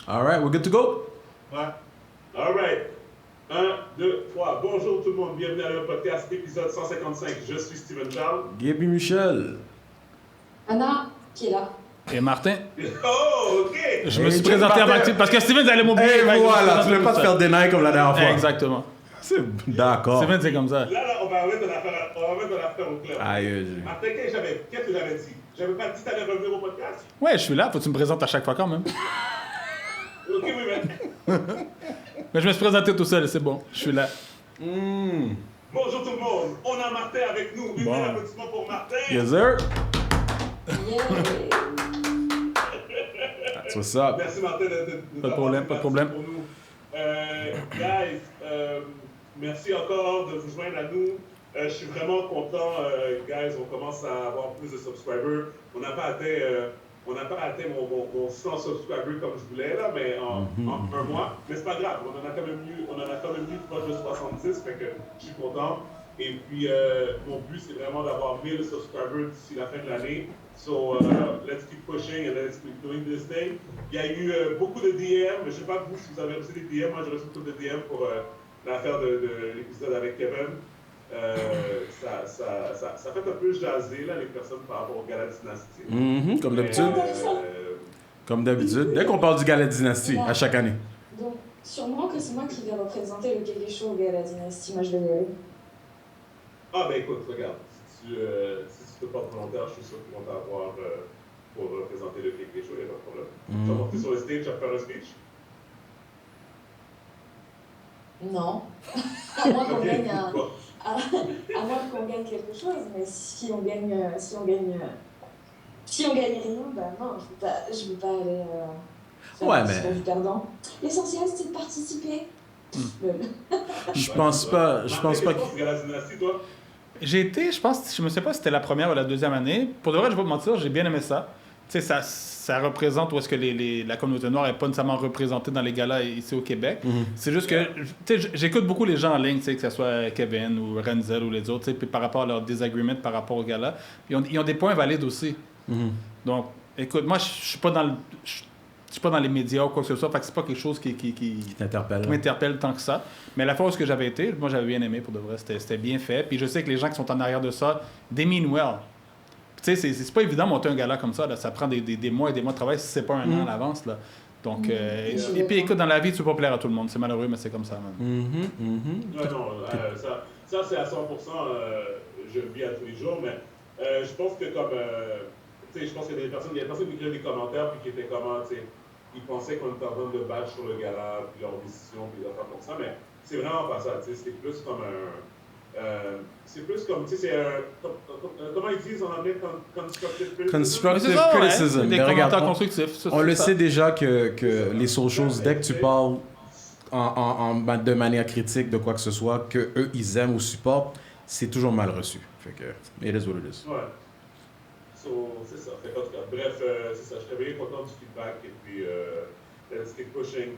All right, we're good to go? Ouais. All right. 1, 2, 3. Bonjour tout le monde. Bienvenue à le podcast épisode 155. Je suis Steven Charles. Gaby Michel. Anna, qui est là. Et Martin. Oh, OK. Je me suis présenté avant que... Parce que Steven allait m'oublier. Hey, voilà, tu ne veux pas te faire deny comme la dernière fois. Exactement. D'accord. Steven, c'est comme ça. Là, on va mettre l'affaire au clair. Aïe, Martin, qu'est-ce que j'avais dit? J'avais pas dit que t'allais revenir au podcast? Ouais, je suis là. Faut que tu me présentes à chaque fois quand même. OK, oui, mais... Mais je me suis présenté tout seul, c'est bon. Je suis là. Bonjour tout le monde. On a Martin avec nous. Une Bon. applaudissement pour Martin. Yes, sir. Yeah. That's what's up. Merci Martin de Pas de problème, pas de problème. pour nous. Guys, merci encore de vous joindre à nous. Je suis vraiment content, guys. On commence à avoir plus de subscribers. On n'a pas atteint mon 100 subscribers comme je voulais là, mais en un mois. Mais c'est pas grave. On en a quand même eu proche de 70, fait que je suis content. Et puis mon but c'est vraiment d'avoir 1000 subscribers d'ici la fin de l'année. So let's keep pushing and let's keep doing this thing. Il y a eu beaucoup de DM. Je sais pas vous si vous avez reçu des DM. Moi j'ai reçu beaucoup de DM pour l'affaire de l'épisode avec Kevin. Ça fait un peu jaser là, les personnes par rapport au Gala Dynasty. Comme d'habitude. Comme d'habitude. Dès qu'on parle du Gala Dynasty, à chaque année. Donc, sûrement que c'est moi qui vais représenter le Kéké Show au Gala Dynasty. Moi, je vais y aller. Ah ben écoute, regarde, si tu te portes volontaire, je suis sûr qu'ils vont t'avoir pour représenter le Kéké Show, il n'y a pas de problème. Tu vas monter sur le stage, tu vas faire un speech? Non. À moins qu'on Ok, gagne un... bon. à moins qu'on gagne quelque chose, mais si on gagne rien, bah non, je veux pas aller faire Ouais, participer du perdant. L'essentiel, c'est de participer. Je pense pas Martin, que... qu'est-ce que tu penses du Gala Dynasty, toi? J'ai été, je me sais pas si c'était la première ou la deuxième année. Pour de vrai, je vais pas te mentir, j'ai bien aimé ça. Tu sais, ça représente où est-ce que la communauté noire n'est pas nécessairement représentée dans les galas ici au Québec. C'est juste que, tu sais, j'écoute beaucoup les gens en ligne, tu sais, que ce soit Kevin ou Renzel ou les autres, tu sais, puis par rapport à leur désagrément par rapport au gala. Ils ont des points valides aussi. Donc, écoute, moi, je suis pas dans les médias ou quoi que ce soit, fait que c'est pas quelque chose qui t'interpelle. m'interpelle tant que ça. Mais la fois où j'avais été, moi, j'avais bien aimé, pour de vrai, c'était bien fait. Puis je sais que les gens qui sont en arrière de ça, they mean well. Tu sais, c'est pas évident de monter un gala comme ça, là. Ça prend des mois et des mois de travail si c'est pas un an à l'avance, là. Donc, et puis écoute, dans la vie, tu peux pas plaire à tout le monde. C'est malheureux, mais c'est comme ça, man. Ouais, non, ça c'est à 100%, je le vis à tous les jours, mais je pense que comme, tu sais, je pense qu'il y a des personnes qui écrivent des commentaires puis qui étaient comment, tu sais, ils pensaient qu'on était en train de battre sur le gala, puis leur décision, puis des affaires comme ça, mais c'est vraiment pas ça, tu sais, c'est plus comme tu sais, c'est un, comment ils disent en anglais, constructive criticism? Constructive Ouais, criticism. des Mais regarde, commentaires constructifs. on le sait déjà que les socials, dès que tu parles de manière critique de quoi que ce soit, que eux ils aiment ou supportent, c'est toujours mal reçu. Fait que, it is what it is. Ouais. So, c'est ça. Fait qu'en tout cas, bref, c'est ça. Je suis bien content du feedback et puis let's keep pushing.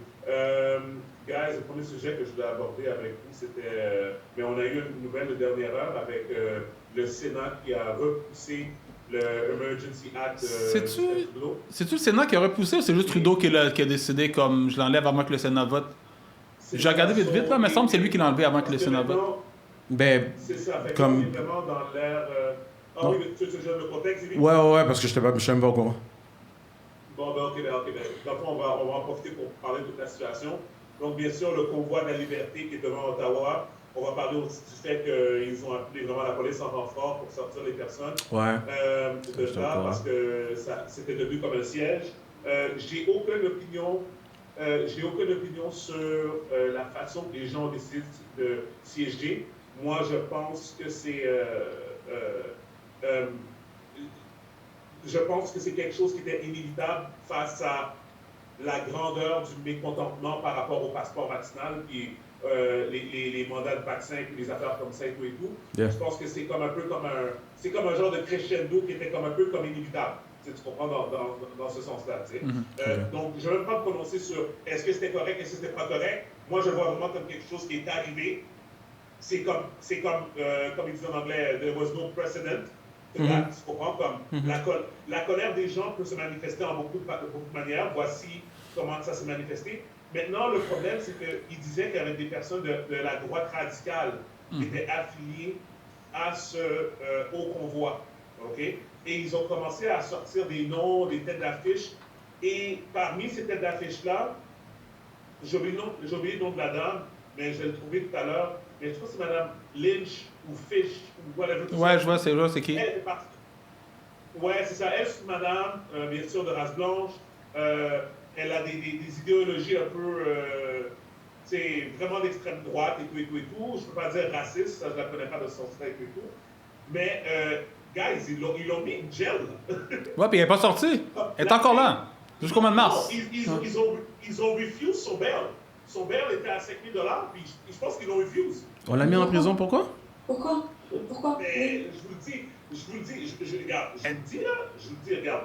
Guys, le premier sujet que je voulais aborder avec vous, c'était... mais on a eu une nouvelle de dernière heure avec le Sénat qui a repoussé le Emergency Act de Trudeau. C'est-tu le Sénat qui a repoussé ou c'est juste Trudeau qui a décidé comme je l'enlève avant que le Sénat vote? J'ai regardé vite, là, mais il me semble que c'est lui qui l'a enlevé avant que le Sénat vote. Ben, c'est ça. Fait comme... on est vraiment dans l'ère... Ah oui, mais tu veux le contexte, Élie? Ouais, parce que je suis même pas au courant. Bon, ben, ok. Donc, on va en profiter pour parler de toute la situation. Donc, bien sûr, le convoi de la liberté qui est devant Ottawa. On va parler aussi du fait qu'ils ont appelé vraiment la police en renfort pour sortir les personnes de là, parce que c'était devenu comme un siège. J'ai aucune opinion sur la façon que les gens décident de siéger. Moi, je pense que c'est... je pense que c'est quelque chose qui était inévitable face à la grandeur du mécontentement par rapport au passeport vaccinal et les mandats de vaccin et les affaires comme ça et tout et tout. Yeah. Je pense que c'est comme un peu comme un genre de crescendo qui était comme un peu comme inévitable. Tu comprends dans ce sens-là. Donc, je ne vais même pas me prononcer sur est-ce que c'était correct, est-ce que c'était pas correct. Moi, je vois vraiment comme quelque chose qui est arrivé. C'est comme ils disent en anglais, there was no precedent. Tu comprends? Comme la colère des gens peut se manifester en beaucoup de manières. Voici comment ça s'est manifesté. Maintenant, le problème, c'est qu'il disait qu'il y avait des personnes de la droite radicale qui étaient affiliées au convoi. OK? Et ils ont commencé à sortir des noms, des têtes d'affiche. Et parmi ces têtes d'affiche-là, j'ai oublié le nom de la dame, mais je vais le trouver tout à l'heure. Mais je crois que c'est Mme Lynch ou Fish ou whatever. Ouais, je vois c'est qui. Ouais, c'est ça. Elle, c'est une madame, bien sûr, de race blanche. Elle a des idéologies un peu, vraiment d'extrême droite et tout. Je ne peux pas dire raciste, ça, je ne la connais pas de son style et tout. Mais, guys, ils l'ont mis en gel. Ouais, puis elle n'est pas sortie. Elle est encore là. Jusqu'au mois de mars. Non, ils ont refusé son bail. Son bail était à 5 000 $, puis je pense qu'ils l'ont refusé. On l'a mis en prison, pourquoi? Pourquoi? Mais je vous le dis, regarde,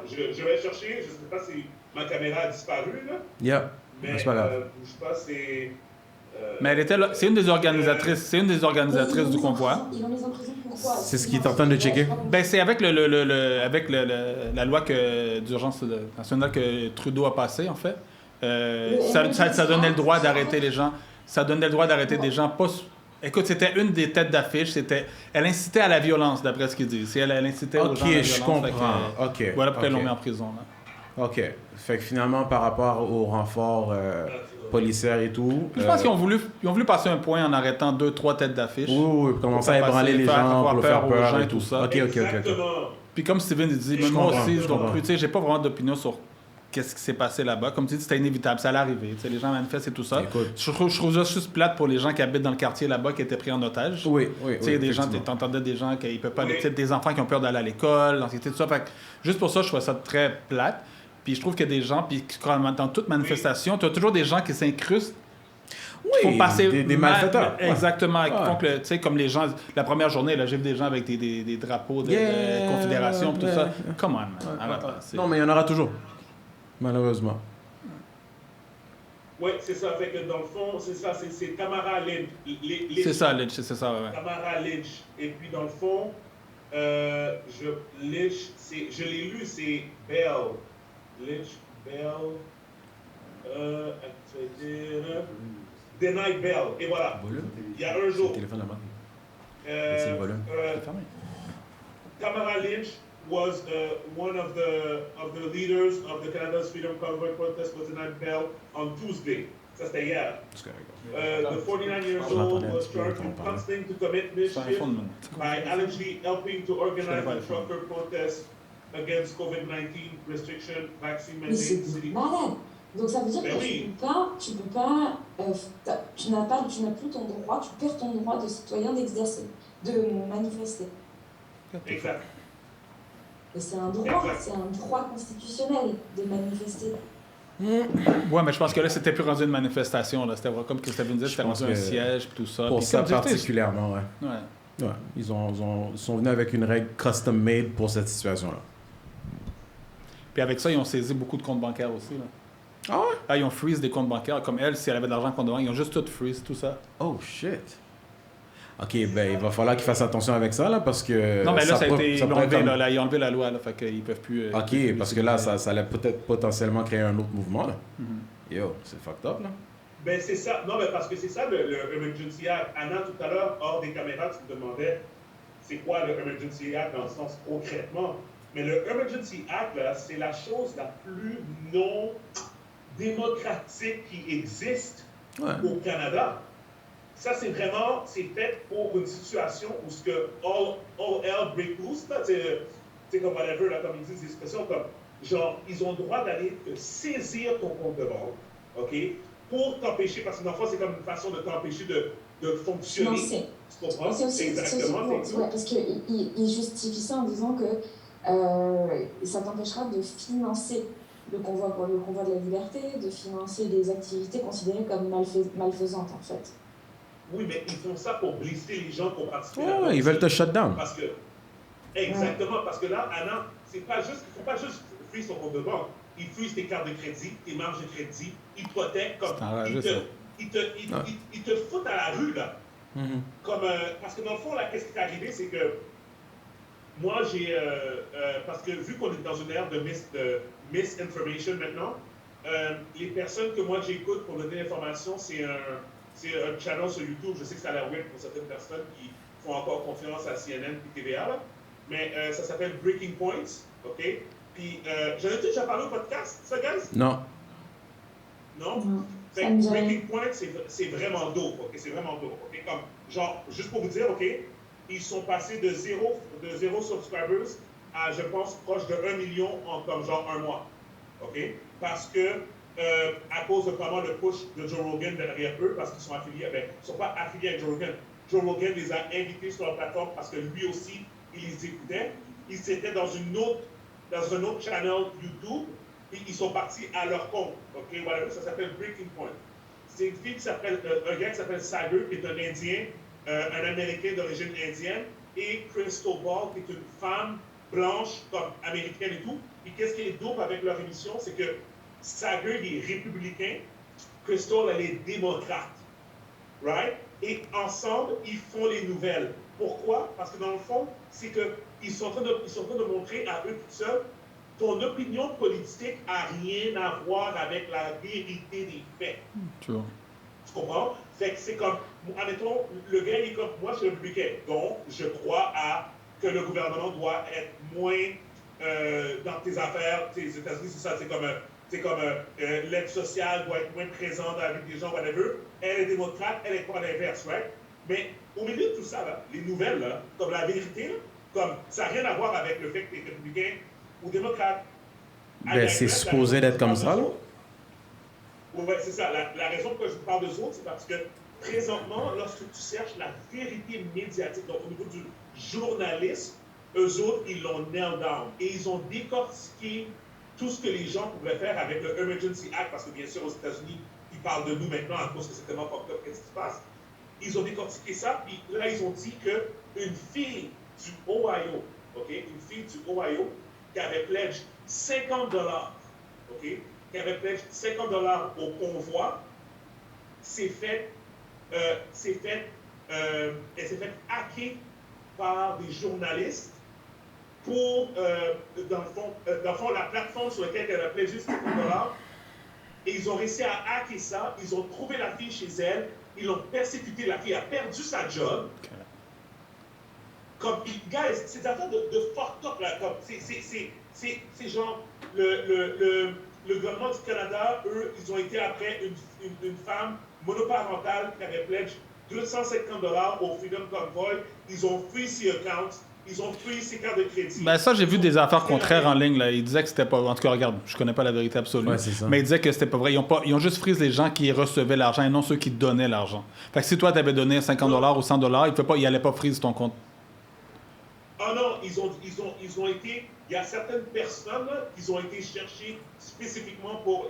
je vais chercher, je ne sais pas si ma caméra a disparu, là. Yeah, mais c'est pas grave. je sais pas, c'est... Mais elle était là, c'est une des organisatrices du convoi. Ils l'ont mise en prison pourquoi? C'est ce qu'il est en train de checker. Ben, c'est avec la loi d'urgence nationale que Trudeau a passée, en fait. Ça donnait le droit d'arrêter les gens. Ça donnait le droit d'arrêter des gens pas... Écoute, c'était une des têtes d'affiche. Elle incitait à la violence, d'après ce qu'ils disent. Elle incitait aux gens à la violence. Ok, je comprends. Ok. Voilà pourquoi ils l'ont mis en prison. Là. Ok. Fait que finalement, par rapport au renfort policière et tout... Je pense qu'ils ont voulu passer un point en arrêtant 2-3 têtes d'affiche. Oui, commencer à ébranler les gens, pour faire peur aux gens et tout ça. Ok. Exactement. Puis comme Steven dit, mais moi aussi, j'ai pas vraiment d'opinion sur qu'est-ce qui s'est passé là-bas. Comme tu dis, c'était inévitable, ça allait arriver. Les gens manifestent et tout ça. Je trouve ça juste plate pour les gens qui habitent dans le quartier là-bas qui étaient pris en otage. Oui. Des gens, t'entendais des gens qui ne peuvent pas aller, des enfants qui ont peur d'aller à l'école, l'anxiété, tout ça. Fait que, juste pour ça, je trouve ça très plate. Puis je trouve qu'il y a des gens, puis dans toute manifestation, tu as toujours des gens qui s'incrustent. Oui, font passer des malfaiteurs. Exactement. Font que, tu sais, comme les gens, la première journée, là, j'ai vu des gens avec des drapeaux de confédération, tout ça. Come on, man. Non, mais il y en aura toujours. Malheureusement. Oui, c'est ça. Fait que dans le fond, c'est ça, c'est Tamara Lynch. C'est ça, Lynch, c'est ça, ouais. Tamara Lynch. Et puis dans le fond, Lynch, je l'ai lu, c'est Bell. Lynch, Bell. Deny Bell. Et voilà. Il y a un jour. Téléphone là-bas. C'est le volume. Tamara Lynch was one of the leaders of the Canada's Freedom Convoy protest was denied bail on Tuesday. Ça c'était hier. The 49 years old was charged with conspiring to commit mischief by allegedly helping to organize a trucker protest against COVID-19 restriction vaccine Mais mandate c'est city. malade. Donc ça veut dire que tu n'as plus ton droit, tu perds ton droit de citoyen d'exercer, de manifester. Exact. Et c'est un droit constitutionnel de manifester. Ouais, mais je pense que là, c'était plus rendu une manifestation. Là. C'était comme Christophe disait, c'était rendu un siège et tout ça. Pour puis, ça particulièrement, ouais. Ouais. Ils sont venus avec une règle custom-made pour cette situation-là. Puis avec ça, ils ont saisi beaucoup de comptes bancaires aussi. Là. Ah ouais? Là, ils ont freeze des comptes bancaires. Comme elle, si elle avait de l'argent en compte bancaire, ils ont juste tout freeze, tout ça. Oh shit. Ok, ben il va falloir qu'ils fassent attention avec ça, là, parce que... Non, mais là, ils ont enlevé la loi, là, fait qu'ils peuvent plus... ok, parce que là, ça allait peut-être potentiellement créer un autre mouvement, là. Yo, c'est fucked up, là. Ben c'est ça, non mais parce que c'est ça le Emergency Act. Anna, tout à l'heure, hors des caméras, tu me demandais c'est quoi le Emergency Act dans le sens concrètement. Mais le Emergency Act, là, c'est la chose la plus non démocratique qui existe au Canada. Ça, c'est fait pour une situation où ce que all hell break loose, là, c'est comme whatever, là, comme ils disent des expressions comme, genre, ils ont le droit d'aller te saisir ton compte de banque, OK, pour t'empêcher, parce que dans le fond, c'est comme une façon de t'empêcher de fonctionner. Financer. Tu comprends? Exactement. Parce qu'il justifie ça en disant que ça t'empêchera de financer le convoi de la liberté, de financer des activités considérées comme malfaisantes, en fait. Oui, mais ils font ça pour blesser les gens pour participer à la politique. Ils veulent te shut down. Parce que, exactement, parce que là, Anna, il ne faut pas juste freeze ton compte de banque. Ils freeze tes cartes de crédit, tes marges de crédit, hypothèques, comme ils te foutent à la rue, là. Comme, parce que dans le fond, là, qu'est-ce qui est arrivé, c'est que moi, parce que vu qu'on est dans une ère de misinformation maintenant, les personnes que moi j'écoute pour donner l'information, c'est un channel sur YouTube. Je sais que c'est à la web pour certaines personnes qui font encore confiance à CNN et TVA, là. Mais ça s'appelle Breaking Points, OK? Puis, j'en ai déjà parlé au podcast, ça, guys? Non. Non? Non, Fait ça que me dit rien. Breaking Point, c'est vraiment dope, OK? C'est vraiment dope, OK? Comme, genre, juste pour vous dire, OK? Ils sont passés de zéro subscribers à, je pense, proche de 1 million en comme genre un mois, OK? Parce que, à cause de vraiment le push de Joe Rogan derrière eux, parce qu'ils sont affiliés, ben, ils ne sont pas affiliés avec Joe Rogan. Joe Rogan les a invités sur la plateforme parce que lui aussi, il les écoutait. Ils étaient dans un autre channel YouTube, et ils sont partis à leur compte. OK, voilà, ça s'appelle Breaking Point. C'est une fille qui s'appelle, un gars qui s'appelle Sager, qui est un Indien, un Américain d'origine indienne, et Crystal Ball, qui est une femme blanche, comme américaine et tout. Et qu'est-ce qui est dope avec leur émission, c'est que Sager, il est républicain, Crystal, elle est démocrate. Right? Et ensemble, ils font les nouvelles. Pourquoi? Parce que dans le fond, c'est qu'ils sont en train de montrer à eux tout seuls, ton opinion politique n'a rien à voir avec la vérité des faits. Tu vois. Tu comprends? Fait que c'est comme, admettons, le gars, il est comme, moi, je suis républicain, donc je crois que le gouvernement doit être moins dans tes affaires. Les États-Unis, c'est ça, c'est comme l'aide sociale doit être moins présente avec des gens, whatever. Elle est démocrate, elle est pas l'inverse, right? Mais au milieu de tout ça, là, les nouvelles, là, comme la vérité, là, comme ça n'a rien à voir avec le fait que tu es républicain ou démocrate. Ben, c'est supposé d'être comme ça, là. Oui, c'est ça. La raison pour laquelle je vous parle d'eux autres, c'est parce que présentement, lorsque tu cherches la vérité médiatique, donc au niveau du journalisme, eux autres, ils l'ont nailed down. Et ils ont décortiqué tout ce que les gens pouvaient faire avec le Emergency Act, parce que bien sûr, aux États-Unis, ils parlent de nous maintenant à cause que c'est tellement fucked up, qu'est-ce qui se passe. Ils ont décortiqué ça, puis là, ils ont dit qu'une fille du Ohio, OK, une fille du Ohio, qui avait pledgé $50, OK, qui avait pledgé $50 au convoi, elle s'est fait hacker par des journalistes pour, dans le fond, la plateforme sur laquelle elle a pledgé $50, et ils ont réussi à hacker ça, ils ont trouvé la fille chez elle, ils l'ont persécuté, la fille a perdu sa job. Okay. Comme, guys, c'est des affaires de fucked up, là, comme, c'est genre, le gouvernement du Canada, eux, ils ont été après une femme monoparentale qui avait pledgé $250 au Freedom Convoy, ils ont free ses accounts, ils ont pris ses cartes de crédit. Ben ça, j'ai vu des affaires contraires en ligne. Là. Ils disaient que c'était pas... En tout cas, regarde, je connais pas la vérité absolue. Ouais, mais ils disaient que c'était pas vrai. Ils ont juste freeze les gens qui recevaient l'argent et non ceux qui donnaient l'argent. Fait que si toi, tu avais donné $50 ou $100, il allait pas freeze ton compte. Ah non, ils ont été... Il y a certaines personnes qui ont été cherchées spécifiquement pour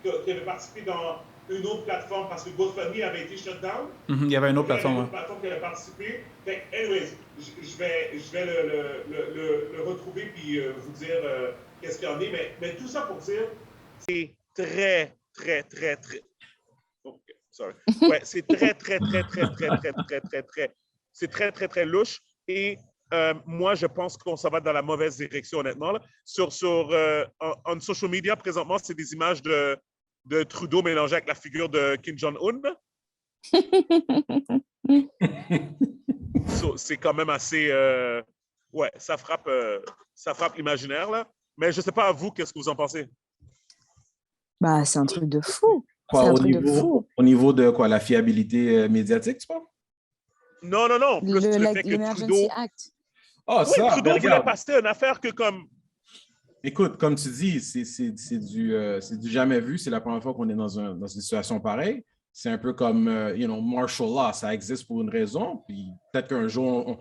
qui avaient participé dans une autre plateforme parce que GoFundMe avait été shut down. Il y avait une autre plateforme. Il y avait une autre plateforme qui avait participé. Fait que, anyways, je vais le retrouver puis vous dire qu'est-ce qu'il y en est. Mais tout ça pour dire, c'est très. Oh, sorry. Ouais, c'est très. C'est très louche. Et moi, je pense qu'on s'en va dans la mauvaise direction, honnêtement. Là. En social media, présentement, c'est des images de Trudeau mélangées avec la figure de Kim Jong-un. C'est quand même assez... ouais, ça frappe l'imaginaire, là. Mais je ne sais pas à vous, qu'est-ce que vous en pensez? Bah, c'est un truc de fou. Quoi, au niveau de quoi, la fiabilité médiatique, tu penses? Non. Plus le fait que Trudeau... Act. Ah, oui, ça, Trudeau voulait passer une affaire que comme... Écoute, comme tu dis, c'est du jamais vu. C'est la première fois qu'on est dans une situation pareille. C'est un peu comme, martial law. Ça existe pour une raison. Puis peut-être qu'un jour,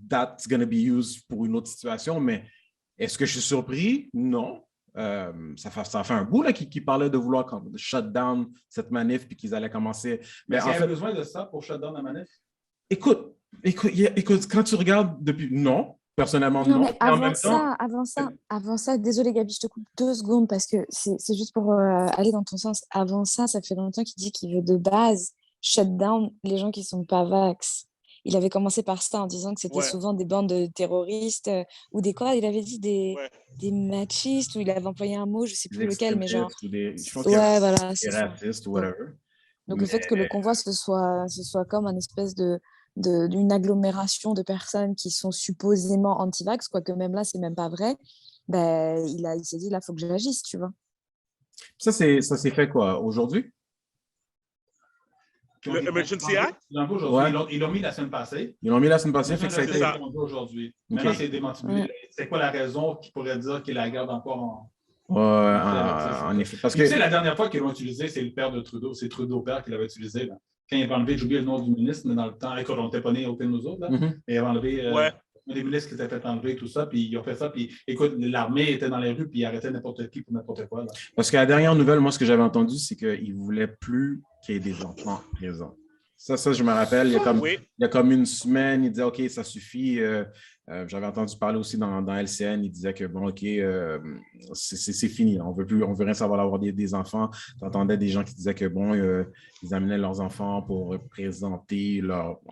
that's going to be used pour une autre situation. Mais est-ce que je suis surpris? Non. Ça fait un bout là, qui parlait de vouloir shut down cette manif puis qu'ils allaient commencer... Mais en fait, besoin de ça pour shut down la manif? Écoute, quand tu regardes depuis... Non. Personnellement, non. Mais avant ça, désolé Gabi, je te coupe 2 secondes parce que c'est juste pour aller dans ton sens. Avant ça, ça fait longtemps qu'il dit qu'il veut de base shut down les gens qui ne sont pas vax. il avait commencé par ça en disant que c'était souvent des bandes de terroristes ou des quoi, il avait dit des machistes, ou il avait employé un mot, je sais plus lequel, mais genre... Je pense Ouais, voilà, des c'est ça. racistes ou whatever. Donc le fait que le convoi, ce soit comme un espèce d'une agglomération de personnes qui sont supposément anti-vax, quoique même là, c'est même pas vrai, ben, il s'est dit, là, il faut que j'agisse, tu vois. Ça s'est fait quoi? Aujourd'hui? Le Emergency Act? Aujourd'hui. Ils l'ont mis la semaine passée. Ils l'ont mis la semaine passée, fait que ça a été... aujourd'hui. Maintenant, c'est démenti. C'est quoi la raison qui pourrait dire qu'il la garde encore en... en effet. Parce que... Tu sais, la dernière fois qu'ils l'ont utilisé, c'est le père de Trudeau. C'est Trudeau père qui l'avait utilisé. Là. Quand il avait enlevé, j'ai oublié le nom du ministre, mais dans le temps, écoute, on n'était pas nés aucun de nous autres. Là. Et il avait enlevé un des ministres qui s'était fait enlever, tout ça. Puis ils ont fait ça. Puis écoute, l'armée était dans les rues, puis ils arrêtaient n'importe qui pour n'importe quoi. Là. Parce que la dernière nouvelle, moi, ce que j'avais entendu, c'est qu'ils ne voulaient plus qu'il y ait des enfants présents. Ça, je me rappelle, il y a comme une semaine, il disait, OK, ça suffit. J'avais entendu parler aussi dans LCN, il disait que, bon, OK, c'est fini. On veut rien savoir d'avoir des enfants. J'entendais des gens qui disaient que, bon, ils amenaient leurs enfants pour représenter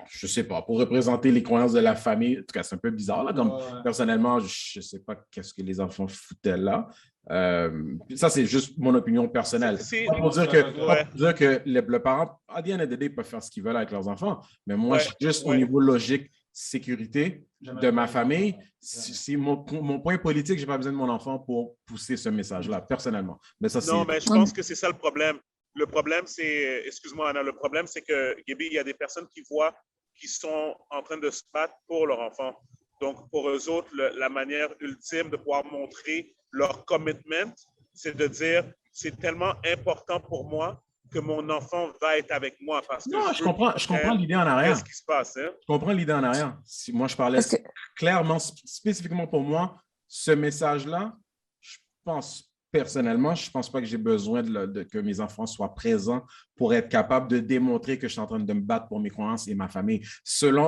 je sais pas, pour représenter les croyances de la famille. En tout cas, c'est un peu bizarre, là. Comme, personnellement, je sais pas qu'est-ce que les enfants foutaient là. Ça, c'est juste mon opinion personnelle. Pour dire que le parent, à the end of the day, peuvent faire ce qu'ils veulent avec leurs enfants. Mais moi, juste au niveau logique, sécurité de ma famille, c'est mon point politique, je n'ai pas besoin de mon enfant pour pousser ce message-là, personnellement. Mais ça, mais je pense que c'est ça le problème. Le problème, c'est, excuse-moi Anna, le problème, c'est que, Gaby, il y a des personnes qui sont en train de se battre pour leur enfant. Donc, pour eux autres, la manière ultime de pouvoir montrer leur commitment, c'est de dire, c'est tellement important pour moi que mon enfant va être avec moi. Parce que je comprends l'idée en arrière. Qu'est-ce qui se passe? Hein? Je comprends l'idée en arrière. Si moi, je parlais clairement, spécifiquement pour moi, ce message-là, personnellement, je ne pense pas que j'ai besoin que mes enfants soient présents pour être capable de démontrer que je suis en train de me battre pour mes croyances et ma famille.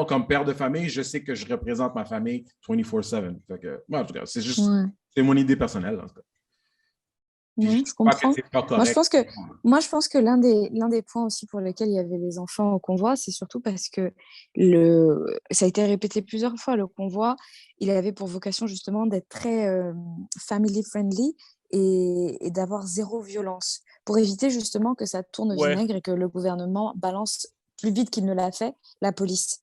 Comme père de famille, je sais que je représente ma famille 24/7. En tout cas, c'est juste c'est mon idée personnelle. En tout cas. Non, je comprends. Moi, je pense que l'un des points aussi pour lesquels il y avait les enfants au convoi, c'est surtout parce que ça a été répété plusieurs fois, le convoi, il avait pour vocation justement d'être très family friendly et d'avoir zéro violence pour éviter justement que ça tourne au vinaigre et que le gouvernement balance plus vite qu'il ne l'a fait la police.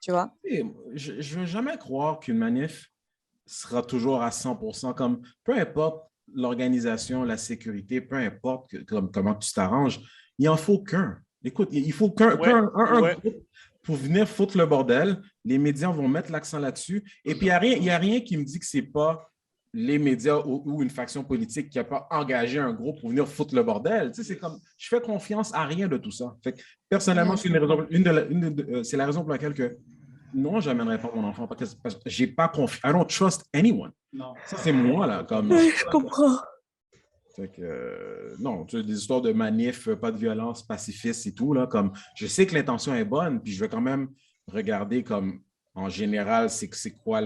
Tu vois? Je ne veux jamais croire qu'une manif sera toujours à 100%, comme peu importe l'organisation, la sécurité, peu importe comment tu t'arranges, il n'en faut qu'un. Écoute, il faut qu'un groupe pour venir foutre le bordel. Les médias vont mettre l'accent là-dessus. Et puis, il n'y a rien qui me dit que ce n'est pas les médias ou une faction politique qui n'a pas engagé un groupe pour venir foutre le bordel. Tu sais, c'est comme, je fais confiance à rien de tout ça. Fait que, personnellement, c'est la raison pour laquelle non, je n'amènerai pas mon enfant parce que je n'ai pas confiance. I don't trust anyone. Non. Ça, c'est moi, là. Comme... Je comprends. Fait que, non, tu as des histoires de manifs, pas de violence, pacifiste et tout, là. Comme, je sais que l'intention est bonne, puis je vais quand même regarder comme, en général, c'est quoi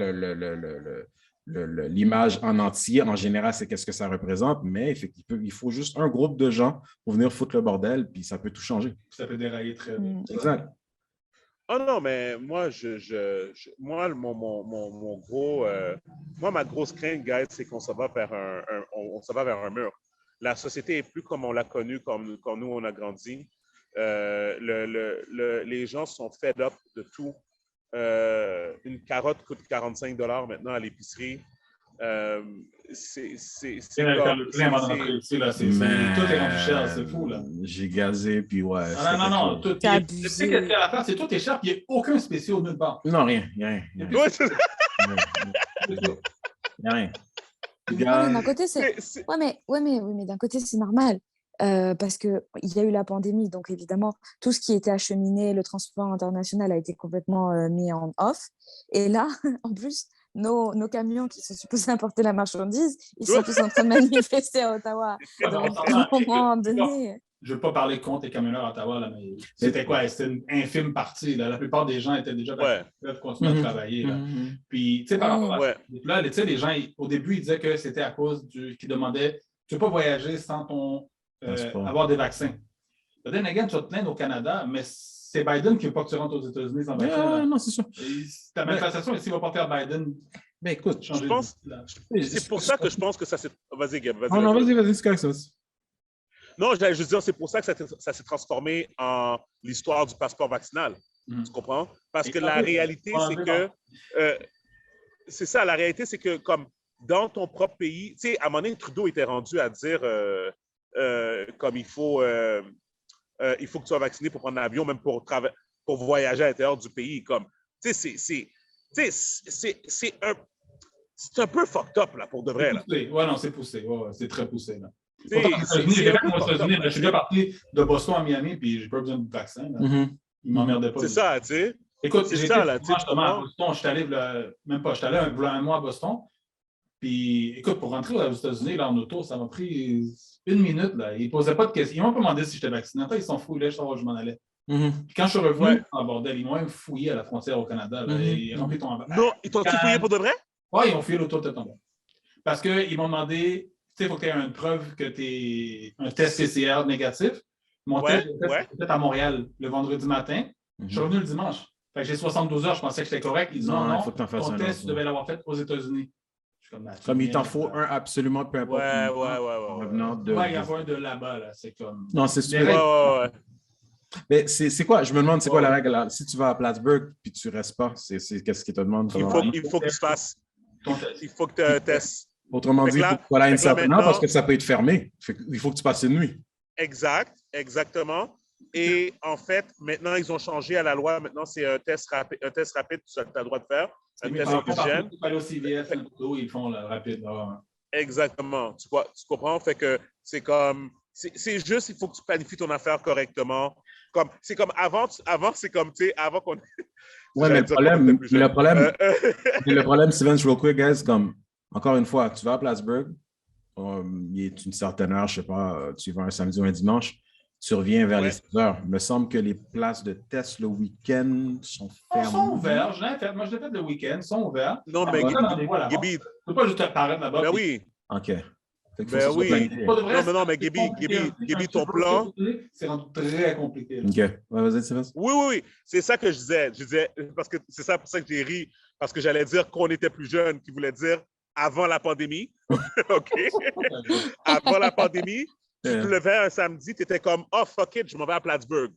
l'image en entier. En général, c'est qu'est-ce que ça représente, mais effectivement, il faut juste un groupe de gens pour venir foutre le bordel, puis ça peut tout changer. Ça peut dérailler très vite. Exact. Oh non, mais moi, mon gros, ma grosse crainte, guys, c'est qu'on s'en va vers un mur. La société est plus comme on l'a connue, comme quand nous on a grandi. Les gens sont fed up de tout. Une carotte coûte 45 $ maintenant à l'épicerie. C'est comme... Tout est rendu cher, c'est fou, là. J'ai gazé, puis ouais. Non. Tout est cher, puis il n'y a aucun spécial nulle part. Non, rien. Il n'y a rien. Mais d'un côté, mais d'un côté, c'est normal. Parce qu'il y a eu la pandémie, donc évidemment, tout ce qui était acheminé, le transport international a été complètement mis en off. Et là, en plus, nos camions qui sont supposés importer la marchandise, ils sont tous en train de manifester à Ottawa. Donc, à un moment donné... Je ne veux pas parler contre les camionneurs à Ottawa, là, mais c'était quoi? C'était une infime partie. Là. La plupart des gens étaient déjà prêts à continuer à travailler. Là. Puis, tu sais, par rapport à ça, là, tu sais, les gens, au début, ils disaient que c'était à cause qu'ils demandaient tu ne peux pas voyager sans avoir des vaccins. Then again, tu vas te plaindre au Canada, mais c'est Biden qui veut pas que tu rentres aux États-Unis sans vaccin. Non, c'est sûr. Ta manifestation, ici, va pas faire Biden. Mais écoute, je pense, c'est pour ça que je pense que ça s'est... Vas-y, Gab. Vas-y, c'est correct, ça. Non, j'allais juste dire, c'est pour ça que ça s'est transformé en l'histoire du passeport vaccinal. Tu comprends? Parce que la réalité, c'est que... c'est ça, la réalité, c'est que comme dans ton propre pays, tu sais, à un moment donné, Trudeau était rendu à dire comme il faut que tu sois vacciné pour prendre l'avion, même pour voyager à l'intérieur du pays. Comme, tu sais, c'est un peu fucked up, là, pour de vrai. Là. Ouais, non, c'est poussé. Ouais, c'est très poussé, là. Je suis déjà parti de Boston à Miami, puis j'ai pas besoin de vaccin. Ils m'emmerdaient pas. C'est ça, tu sais. Écoute, j'ai été justement à Boston. Je suis allé, même pas, je suis allé un mois à Boston. Puis, écoute, pour rentrer aux États-Unis, là, en auto, ça m'a pris 1 minute. Là. Ils ne posaient pas de questions. Ils m'ont pas demandé si j'étais vacciné. Après, ils sont fous. Là, je savais où je m'en allais. Puis quand je suis revenu en bordel, ils m'ont même fouillé à la frontière au Canada. Là, ils ont rempli ton... Non, ils t'ont fouillé pour de vrai? Oui, ils ont fouillé l'auto de ton. Parce qu'ils m'ont demandé, tu sais, il faut que tu aies une preuve que tu es un test PCR négatif. Mon test était à Montréal le vendredi matin. Je suis revenu le dimanche. Fait que j'ai 72 heures, je pensais que j'étais correct. Ils disent non, faut que ton test, tu devais l'avoir fait aux États-Unis. Comme il t'en faut un absolument, peu importe. Il y a un de là-bas, là. C'est comme. Non, c'est sûr. Mais c'est quoi? Je me demande, c'est quoi la règle là? Si tu vas à Plattsburgh puis tu ne restes pas, qu'est-ce qu'ils te demandent? Il faut que tu fasses. Il faut que tu aies un test. Autrement dit, il faut que tu sois là une certaine heure parce que ça peut être fermé. Il faut que tu passes une nuit. Exactement. Et en fait, maintenant, ils ont changé à la loi. Maintenant, c'est un test rapide que tu as le droit de faire. Un test antigène. Il faut aller au CVS, ils font le rapide. Exactement. Tu comprends? Fait que c'est comme... C'est juste, il faut que tu planifies ton affaire correctement. C'est comme avant, c'est comme, tu sais, avant qu'on... Ouais, mais le problème, Steven, real quick, guys, comme, encore une fois, tu vas à Plattsburgh, il est une certaine heure, je sais pas, tu vas un samedi ou un dimanche, tu reviens vers les 6 heures. Il me semble que les places de test le week-end sont fermées. Ils sont ouverts. Moi, je l'ai fait le week-end. Ils sont ouverts. Non, mais Gaby... Tu ne peux pas juste apparaître là-bas. Ben oui. OK. Ben oui. Non, mais Gaby, ton plan... C'est rendu très compliqué. OK. Ouais, vas-y, Sébastien. Oui. C'est ça que je disais. Parce que c'est ça pour ça que j'ai ri. Parce que j'allais dire qu'on était plus jeunes, qui voulait dire avant la pandémie. OK? Avant la pandémie. Tu te levais un samedi, tu étais comme « Oh, fuck it, je m'en vais à Plattsburgh. »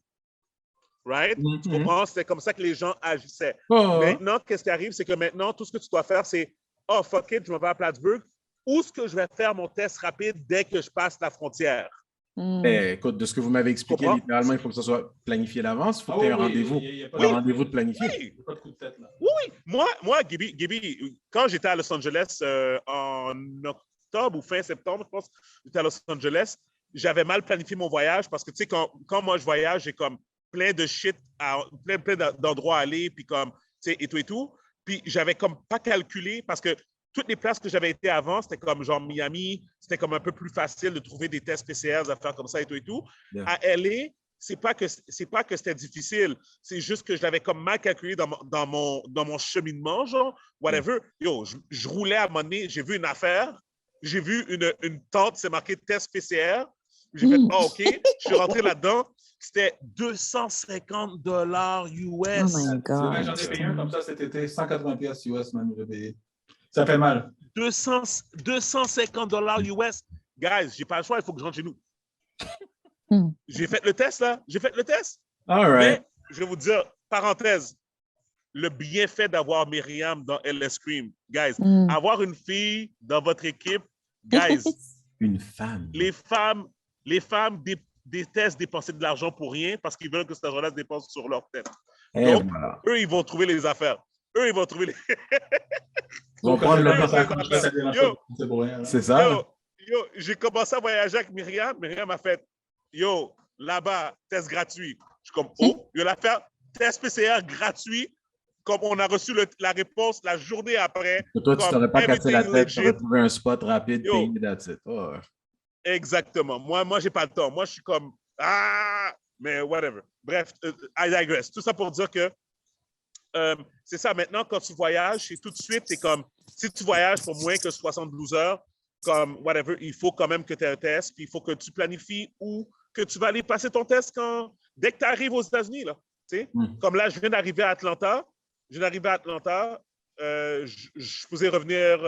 Right? Tu comprends? C'était comme ça que les gens agissaient. Maintenant, qu'est-ce qui arrive? C'est que maintenant, tout ce que tu dois faire, c'est « Oh, fuck it, je m'en vais à Plattsburgh. Où est-ce que je vais faire mon test rapide dès que je passe la frontière? » Écoute, de ce que vous m'avez expliqué, littéralement, il faut que ça soit planifié d'avance. Il faut que tu aies un rendez-vous. Un rendez-vous de planifié. Il n'y a pas de coup de tête, là. Oui. Moi, Gaby, quand j'étais à Los Angeles en octobre ou fin septembre, je pense, j'étais à Los Angeles, j'avais mal planifié mon voyage parce que, tu sais, quand moi, je voyage, j'ai comme plein de shit, plein d'endroits à aller, puis comme, tu sais, et tout. Puis, j'avais comme pas calculé parce que toutes les places que j'avais été avant, c'était comme genre Miami, c'était comme un peu plus facile de trouver des tests PCR, des affaires comme ça et tout. Yeah. À LA, c'est pas que c'était difficile, c'est juste que je l'avais comme mal calculé dans mon cheminement, genre, whatever. Yo, je roulais à un moment donné, j'ai vu une affaire, j'ai vu une tente, c'est marqué test PCR. J'ai fait, OK, je suis rentré là-dedans. C'était $250 US. Oh my God. J'en ai payé un comme ça cet été, 180 pièces US, même, j'ai payé. Ça fait mal. $250 US. Guys, j'ai pas le choix, il faut que je rentre chez nous. J'ai fait le test, là. All right. Mais, je vais vous dire, parenthèse, le bienfait d'avoir Myriam dans LS Scream. Guys, avoir une fille dans votre équipe, guys. Une femme. Les femmes détestent dépenser de l'argent pour rien parce qu'ils veulent que cet argent-là se dépense sur leur tête. Donc, eux, ils vont trouver les affaires. Ils vont prendre le c'est ça. Yo, j'ai commencé à voyager avec Myriam. Myriam a fait, yo, là-bas, test gratuit. Je suis comme, oh, il y a l'affaire, test PCR gratuit. Comme on a reçu la réponse la journée après. Et toi, tu t'aurais pas cassé la tête, tu aurais trouvé un spot rapide, payé, that's it. Oh. Exactement. Moi, j'ai pas le temps. Moi, je suis comme, mais whatever. Bref, I digress. Tout ça pour dire que c'est ça, maintenant, quand tu voyages, c'est tout de suite, c'est comme, si tu voyages pour moins que 72 heures, comme, whatever, il faut quand même que tu aies un test, puis il faut que tu planifies où que tu vas aller passer ton test dès que tu arrives aux États-Unis, là. Tu sais. Comme là, je viens d'arriver à Atlanta. Je suis supposé revenir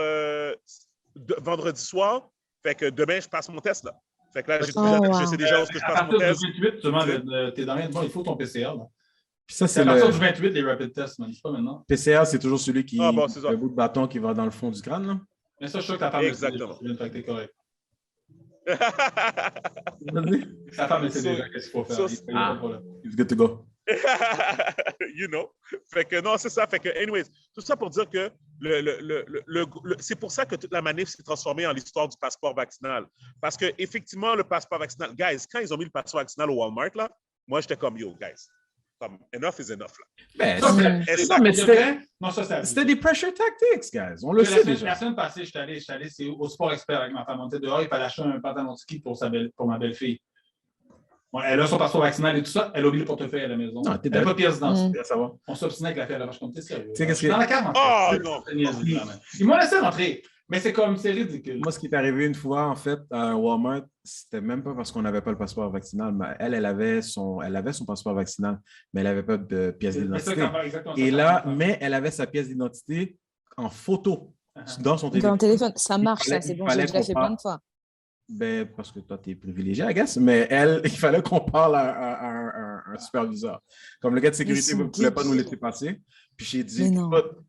vendredi soir. Fait que demain, je passe mon test, là. Fait que là, je sais déjà où est-ce que je passe mon test. À partir du 28, tu demandes, t'es dans rien de bon, il faut ton PCR, là. Puis ça, c'est à partir du 28, les rapid tests, man. C'est pas maintenant. PCR, c'est toujours celui qui a le bout de bâton qui va dans le fond du crâne, là. Mais ça, je suis sûr que ta femme exactement. Fait que t'es correct. Sa femme, elle sait déjà qu'est-ce qu'il faut faire. It's good to go. You know. Fait que non, c'est ça. Fait que, anyways, tout ça pour dire que c'est pour ça que toute la manif s'est transformée en l'histoire du passeport vaccinal. Parce que effectivement, le passeport vaccinal, guys, quand ils ont mis le passeport vaccinal au Walmart, là, moi, j'étais comme, yo, guys, comme, enough is enough, là. C'était des pressure tactics, guys. On le sait déjà. La semaine passée, je suis allé au Sport Expert avec ma femme. On était dehors, il fallait acheter un pantalon de ski pour ma belle-fille. Bon, elle a son passeport vaccinal et tout ça. Elle a oublié le portefeuille à la maison. Non, elle n'a pas de pièce d'identité. Ça On s'obstinait avec la fille à la vache comme t'es sérieux. Dans la carte. Oh non! Ils m'ont laissé rentrer. Mais c'est ridicule. Moi, ce qui est arrivé une fois, en fait, à Walmart, c'était même pas parce qu'on n'avait pas le passeport vaccinal. Mais elle avait son passeport vaccinal, mais elle n'avait pas de pièce d'identité. Et là, mais elle avait sa pièce d'identité en photo dans son téléphone. Dans le téléphone, ça marche, ça, c'est bon, j'ai déjà fait plein de fois. Ben, parce que toi, tu es privilégié, I guess, mais il fallait qu'on parle à un superviseur. Comme le gars de sécurité ne voulait pas nous laisser passer. Puis j'ai dit,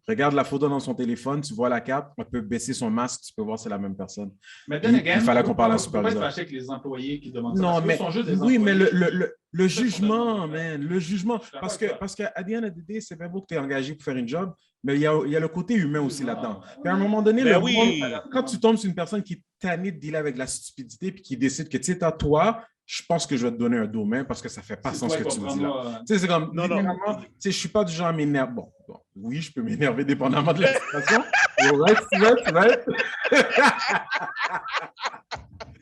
regarde la photo dans son téléphone, tu vois la carte, on peut baisser son masque, tu peux voir si c'est la même personne. Mais il fallait qu'on parle à un superviseur. On peut pas être fâché avec les employés qui demandent ça. Non, mais oui, mais le jugement, man, le jugement. Parce que à the end of the day, c'est bien beau que tu es engagé pour faire une job, mais il y a le côté humain aussi là-dedans. Puis à un moment donné, quand tu tombes sur une personne qui est tannée de dealer avec la stupidité puis qui décide que, tu sais, toi, je pense que je vais te donner un domaine parce que ça ne fait pas sens ce que tu me dis là. Tu sais, c'est comme, tu sais, je ne suis pas du genre à m'énerver. Bon, oui, je peux m'énerver dépendamment de la situation. Tu vas être.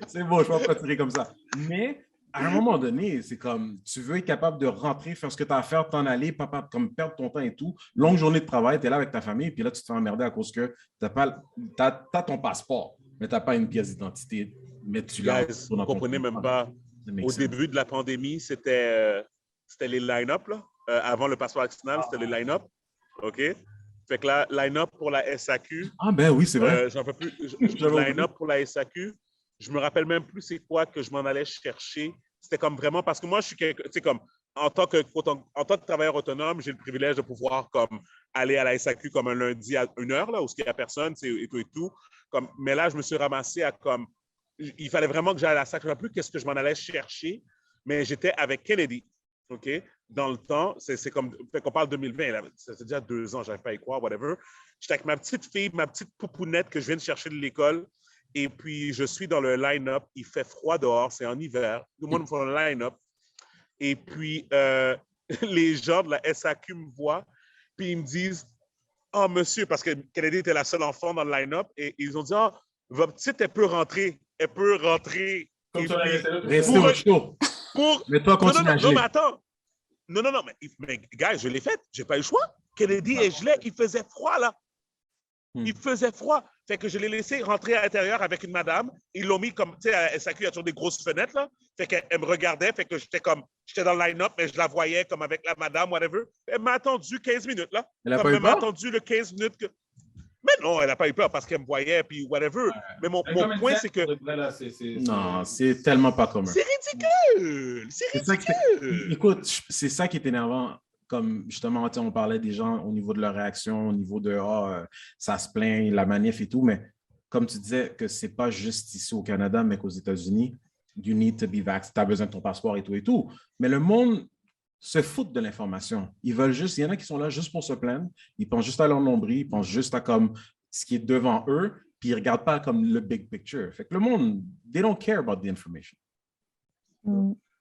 C'est bon, je ne vais pas tirer comme ça. Mais à un moment donné, c'est comme, tu veux être capable de rentrer, faire ce que tu as à faire, t'en aller, pas comme perdre ton temps et tout. Longue journée de travail, tu es là avec ta famille, puis là, tu te fais emmerder à cause que tu as ton passeport, mais tu n'as pas une pièce d'identité. Mais tu l'as. Vous ne comprenez même pas. Au début de la pandémie, c'était les line-up. Avant le passeport vaccinal, c'était les line-up. OK? Fait que là, line-up pour la SAQ. Ah ben oui, c'est vrai. J'en peux plus. Line-up pour la SAQ. Je me rappelle même plus c'est quoi que je m'en allais chercher. C'était comme vraiment parce que moi, je suis quelqu'un, tu sais, comme en tant que travailleur autonome, j'ai le privilège de pouvoir comme aller à la SAQ comme un lundi à 1h, là, où il n'y a personne, et tout. Comme, mais là, je me suis ramassé à comme. Il fallait vraiment que j'aille à la SAQ. Je ne sais plus qu'est-ce que je m'en allais chercher, mais j'étais avec Kennedy. OK? Dans le temps, c'est comme. Fait qu'on parle 2020, là, c'est déjà 2 ans, je n'arrive pas à y croire, whatever. J'étais avec ma petite fille, ma petite poupounette que je viens de chercher de l'école. Et puis, je suis dans le line-up. Il fait froid dehors, c'est en hiver. Tout le monde me fait un line-up. Et puis, les gens de la SAQ me voient, puis ils me disent « Oh, monsieur », parce que Kennedy était la seule enfant dans le line-up, et ils ont dit « Oh, votre petite, elle peut rentrer. Elle peut rentrer. » Restez au chaud. Mais toi, continue à geler. Non, mais attends. Non, mais gars, je l'ai fait. Je n'ai pas eu le choix. Kennedy est gelé. Il faisait froid, là. Il faisait froid. Fait que je l'ai laissé rentrer à l'intérieur avec une madame. Ils l'ont mis comme, tu sais, à SAQ, il y a toujours des grosses fenêtres, là. Fait qu'elle me regardait. Fait que j'étais dans le line-up, mais je la voyais comme avec la madame, whatever. Elle m'a attendu 15 minutes, là. Elle n'a pas eu peur? Elle m'a attendu le 15 minutes que... Mais non, elle n'a pas eu peur parce qu'elle me voyait, puis whatever. Mais mon point, c'est que... Non, c'est tellement pas commun. C'est ridicule! C'est ridicule! Écoute, c'est ça qui est énervant. Comme justement, on parlait des gens au niveau de leur réaction, au niveau de ça se plaint, la manif et tout, mais comme tu disais que c'est pas juste ici au Canada, mais qu'aux États-Unis, you need to be vaccinated, tu as besoin de ton passeport et tout. Mais le monde se fout de l'information. Ils veulent juste, il y en a qui sont là juste pour se plaindre, ils pensent juste à leur nombril, ils pensent juste à comme ce qui est devant eux, puis ils ne regardent pas comme le big picture. Fait que le monde, they don't care about the information.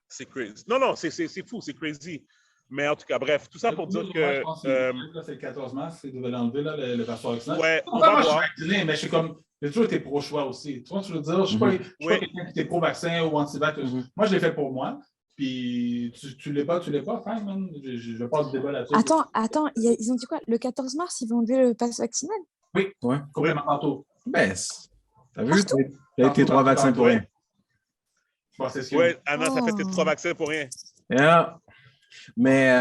C'est crazy. Non, c'est fou, c'est crazy. Mais en tout cas, bref, tout ça pour dire que... c'est le 14 mars, ils devaient l'enlever, là, le passeport vaccinal. Ouais, on va voir. Je suis vacciné, mais je suis comme... J'ai toujours été pro-choix aussi. Tu vois ce que je veux dire? Je ne suis pas quelqu'un qui est pro-vaccin ou anti-vax. Moi, je l'ai fait pour moi. Puis, tu l'es pas, fine, man. Je passe le débat là-dessus. Attends, ils ont dit quoi? Le 14 mars, ils vont enlever le pass vaccinal? Oui, complètement partout. Ben, t'as vu? T'as été 3 vaccins pour rien. Oui, Anna, ça fait tes 3 vaccins pour rien. Yeah. Mais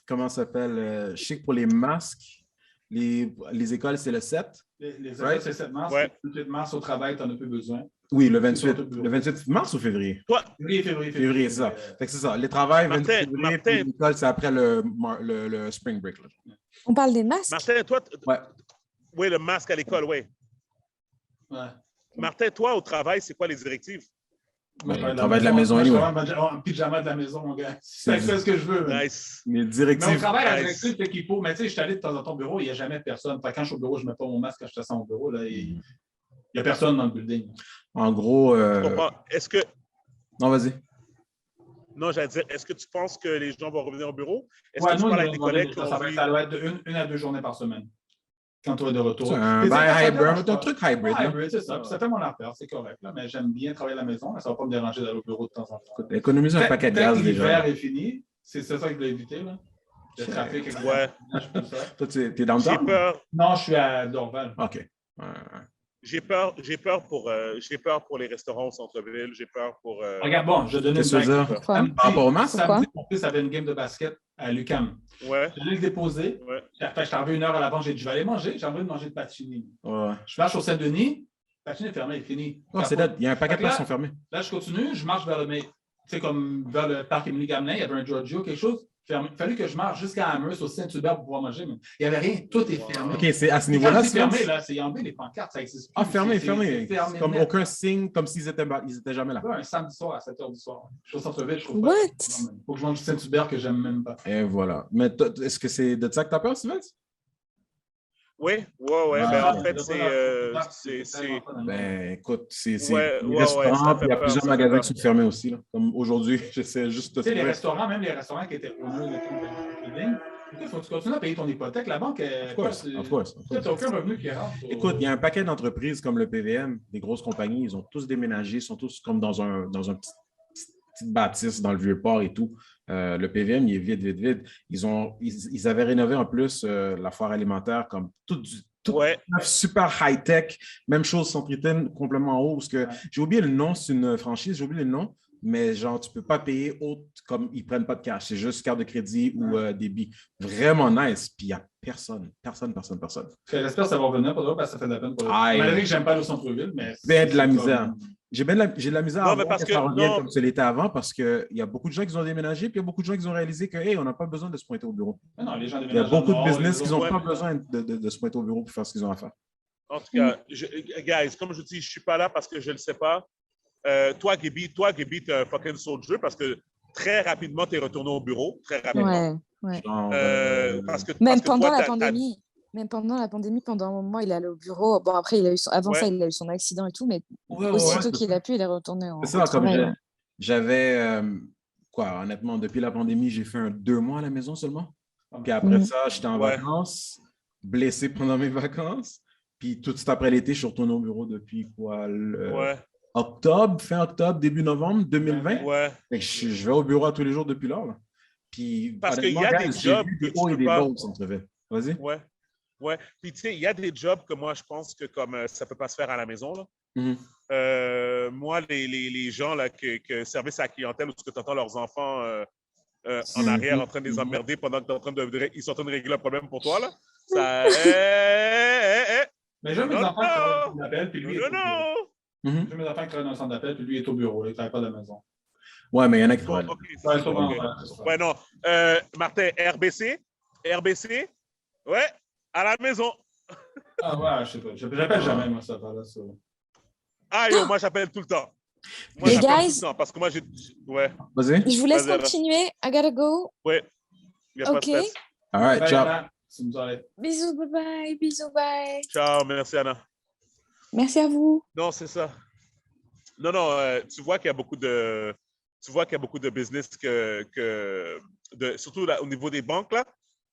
comment ça s'appelle? Je sais que pour les masques, les écoles, c'est le 7. Les écoles, c'est 7 mars. Ouais. Le 28 mars, au travail, tu n'en as plus besoin. Oui, le 28 mars ou février? Toi, Février, c'est ça. Fait que c'est ça. Les travails, 28 février, puis l'école, c'est après le spring break. Là. On parle des masques? Martin, toi, Ouais. oui, le masque à l'école, oui. Ouais. Martin, toi, au travail, c'est quoi les directives? Moi, je travaille de la maison, anyway. anyway. Je travaille en pyjama de la maison, mon gars. Je fais ce que je veux. Nice. Les Mais directives. au travail, la directive, c'est qu'il faut. Mais tu sais, je suis allé de temps en temps au bureau, il n'y a jamais personne. Fait que quand je suis au bureau, je ne mets pas mon masque quand je suis au bureau. Là, il n'y a personne dans le building. En gros. Est-ce que. Non, vas-y. Non, j'allais dire, est-ce que tu penses que les gens vont revenir au bureau? Est-ce Ouais, que tu nous, parles avec des collègues ça doit être une à deux journées par semaine. Quand tu es de retour. C'est un truc hybrid. Hybrid, c'est ça. Puis ça fait mon affaire, c'est correct. Là, mais j'aime bien travailler à la maison. Ça ne va pas me déranger d'aller au bureau de temps en temps. Économiser un paquet de gaz déjà. L'hiver est fini. C'est ça que je voulais éviter. Là. Le trafic. Ouais. Toi, tu es dans le J'ai temps? peur. Non, je suis à Dorval. OK. J'ai peur pour les restaurants au centre-ville. J'ai peur pour. Regarde, bon, je donnais Qu'est-ce que tu veux dire? Par rapport au masque? Samedi, mon fils avait une game de basket à l'UQAM. Ouais. Je l'ai déposé. Ouais. Je suis arrivé une heure à l'avant. J'ai dit, je vais aller manger. J'ai envie de manger de Pacini. Ouais. Je marche au Saint-Denis. Pacini est fermé, il est fini. Oh, c'est là. Il y a un paquet de places qui sont fermées. Là, je continue. Je marche vers vers le parc Émilie Gamelin. Il y avait un Giorgio, quelque chose. Fermé. Il a fallu que je marche jusqu'à Amherst, au Saint-Hubert, pour pouvoir manger. Mais il n'y avait rien. Tout est fermé. OK, c'est à ce niveau-là. C'est fermé, là. C'est enlevé les pancartes. Ça existe plus. Ah, fermé. C'est Comme net. aucun signe, comme s'ils étaient jamais là. Ouais, un samedi soir à 7 h du soir. Je suis au centre-ville, je trouve What? pas. Il faut que je mange du Saint-Hubert que j'aime même pas. Et voilà. Mais est-ce que c'est de ça que tu as peur, Sylvain? Oui. Ben, en fait, c'est. Ben, écoute, c'est Ouais, restaurants, puis il y a peur, plusieurs ça magasins fait qui sont fermés aussi. Là. Comme aujourd'hui, j'essaie juste de Tu sais, les trouver. restaurants, même les restaurants qui étaient owners de ton building, il faut que tu continues à payer ton hypothèque. La banque, Of course. tu n'as aucun revenu qui rentre. Écoute, il y a un paquet d'entreprises comme le PVM, des grosses compagnies, ils ont tous déménagé, ils sont tous comme dans un petite bâtisse dans le Vieux-Port et tout. Le PVM, il est vide. Ils avaient rénové en plus la foire alimentaire comme tout super high-tech. Même chose, Centritaine, complètement en haut. Parce que j'ai oublié le nom, c'est une franchise, j'ai oublié le nom. Mais genre, tu ne peux pas payer autre comme ils ne prennent pas de cash. C'est juste carte de crédit ou débit. Vraiment nice. Puis il n'y a personne. J'espère que ça va revenir pour toi parce que ça fait de la peine pour malgré que je n'aime pas le centre-ville, mais. Ben de la misère. J'ai de la misère à voir parce que ça revienne comme c'était avant parce qu'il y a beaucoup de gens qui ont déménagé puis il y a beaucoup de gens qui ont réalisé que, hey, on n'a pas besoin de se pointer au bureau. Mais non, les gens il y a beaucoup de business qui n'ont pas besoin de se pointer au bureau pour faire ce qu'ils ont à faire. En tout cas, guys, comme je dis, je ne suis pas là parce que je ne le sais pas. Toi, Gaby, tu es un fucking soldier parce que très rapidement, tu es retourné au bureau. Très rapidement. Ouais. Même pendant la pandémie. Même pendant la pandémie, pendant un moment, il est allé au bureau. Bon, après, avant ça, il a eu son accident et tout, mais aussitôt qu'il a pu, il est retourné au travail. J'avais, honnêtement, depuis la pandémie, j'ai fait 2 mois à la maison seulement. Puis après ça, j'étais en vacances, blessé pendant mes vacances. Puis tout de suite après l'été, je suis retourné au bureau depuis fin octobre, début novembre 2020. Fait que je vais au bureau tous les jours depuis lors. Là. Puis, parce qu'il y a des jobs des hauts et des bas au centre-ville. Vas-y. Ouais. Puis, tu sais, il y a des jobs que moi, je pense que comme ça ne peut pas se faire à la maison. Là. Moi, les gens là, que service à la clientèle où tu entends leurs enfants en arrière en train de les emmerder pendant que ils sont en train de régler un problème pour toi, là. Ça. Mais j'ai mes enfants qui travaillent dans un centre d'appel, puis lui. J'ai mes enfants qui travaillent dans un centre d'appel, puis lui est au bureau. Il ne travaille pas de la maison. Ouais, mais il y en a qui travaillent. Ouais, non. Martin, RBC? Ouais, à la maison. Ah ouais, je sais pas. J'appelle jamais, moi, ça. Ah, yo, moi, j'appelle tout le temps. Moi, j'appelle tout le temps parce que moi, j'ai... Ouais. Vas-y. Je vous laisse continuer. I gotta go. Ouais. Il n'y a pas de stress. All right, ciao. Bisous, bye. Ciao, merci, Anna. Merci à vous. Non, c'est ça. Non, tu vois qu'il y a beaucoup de... business surtout là, au niveau des banques, là,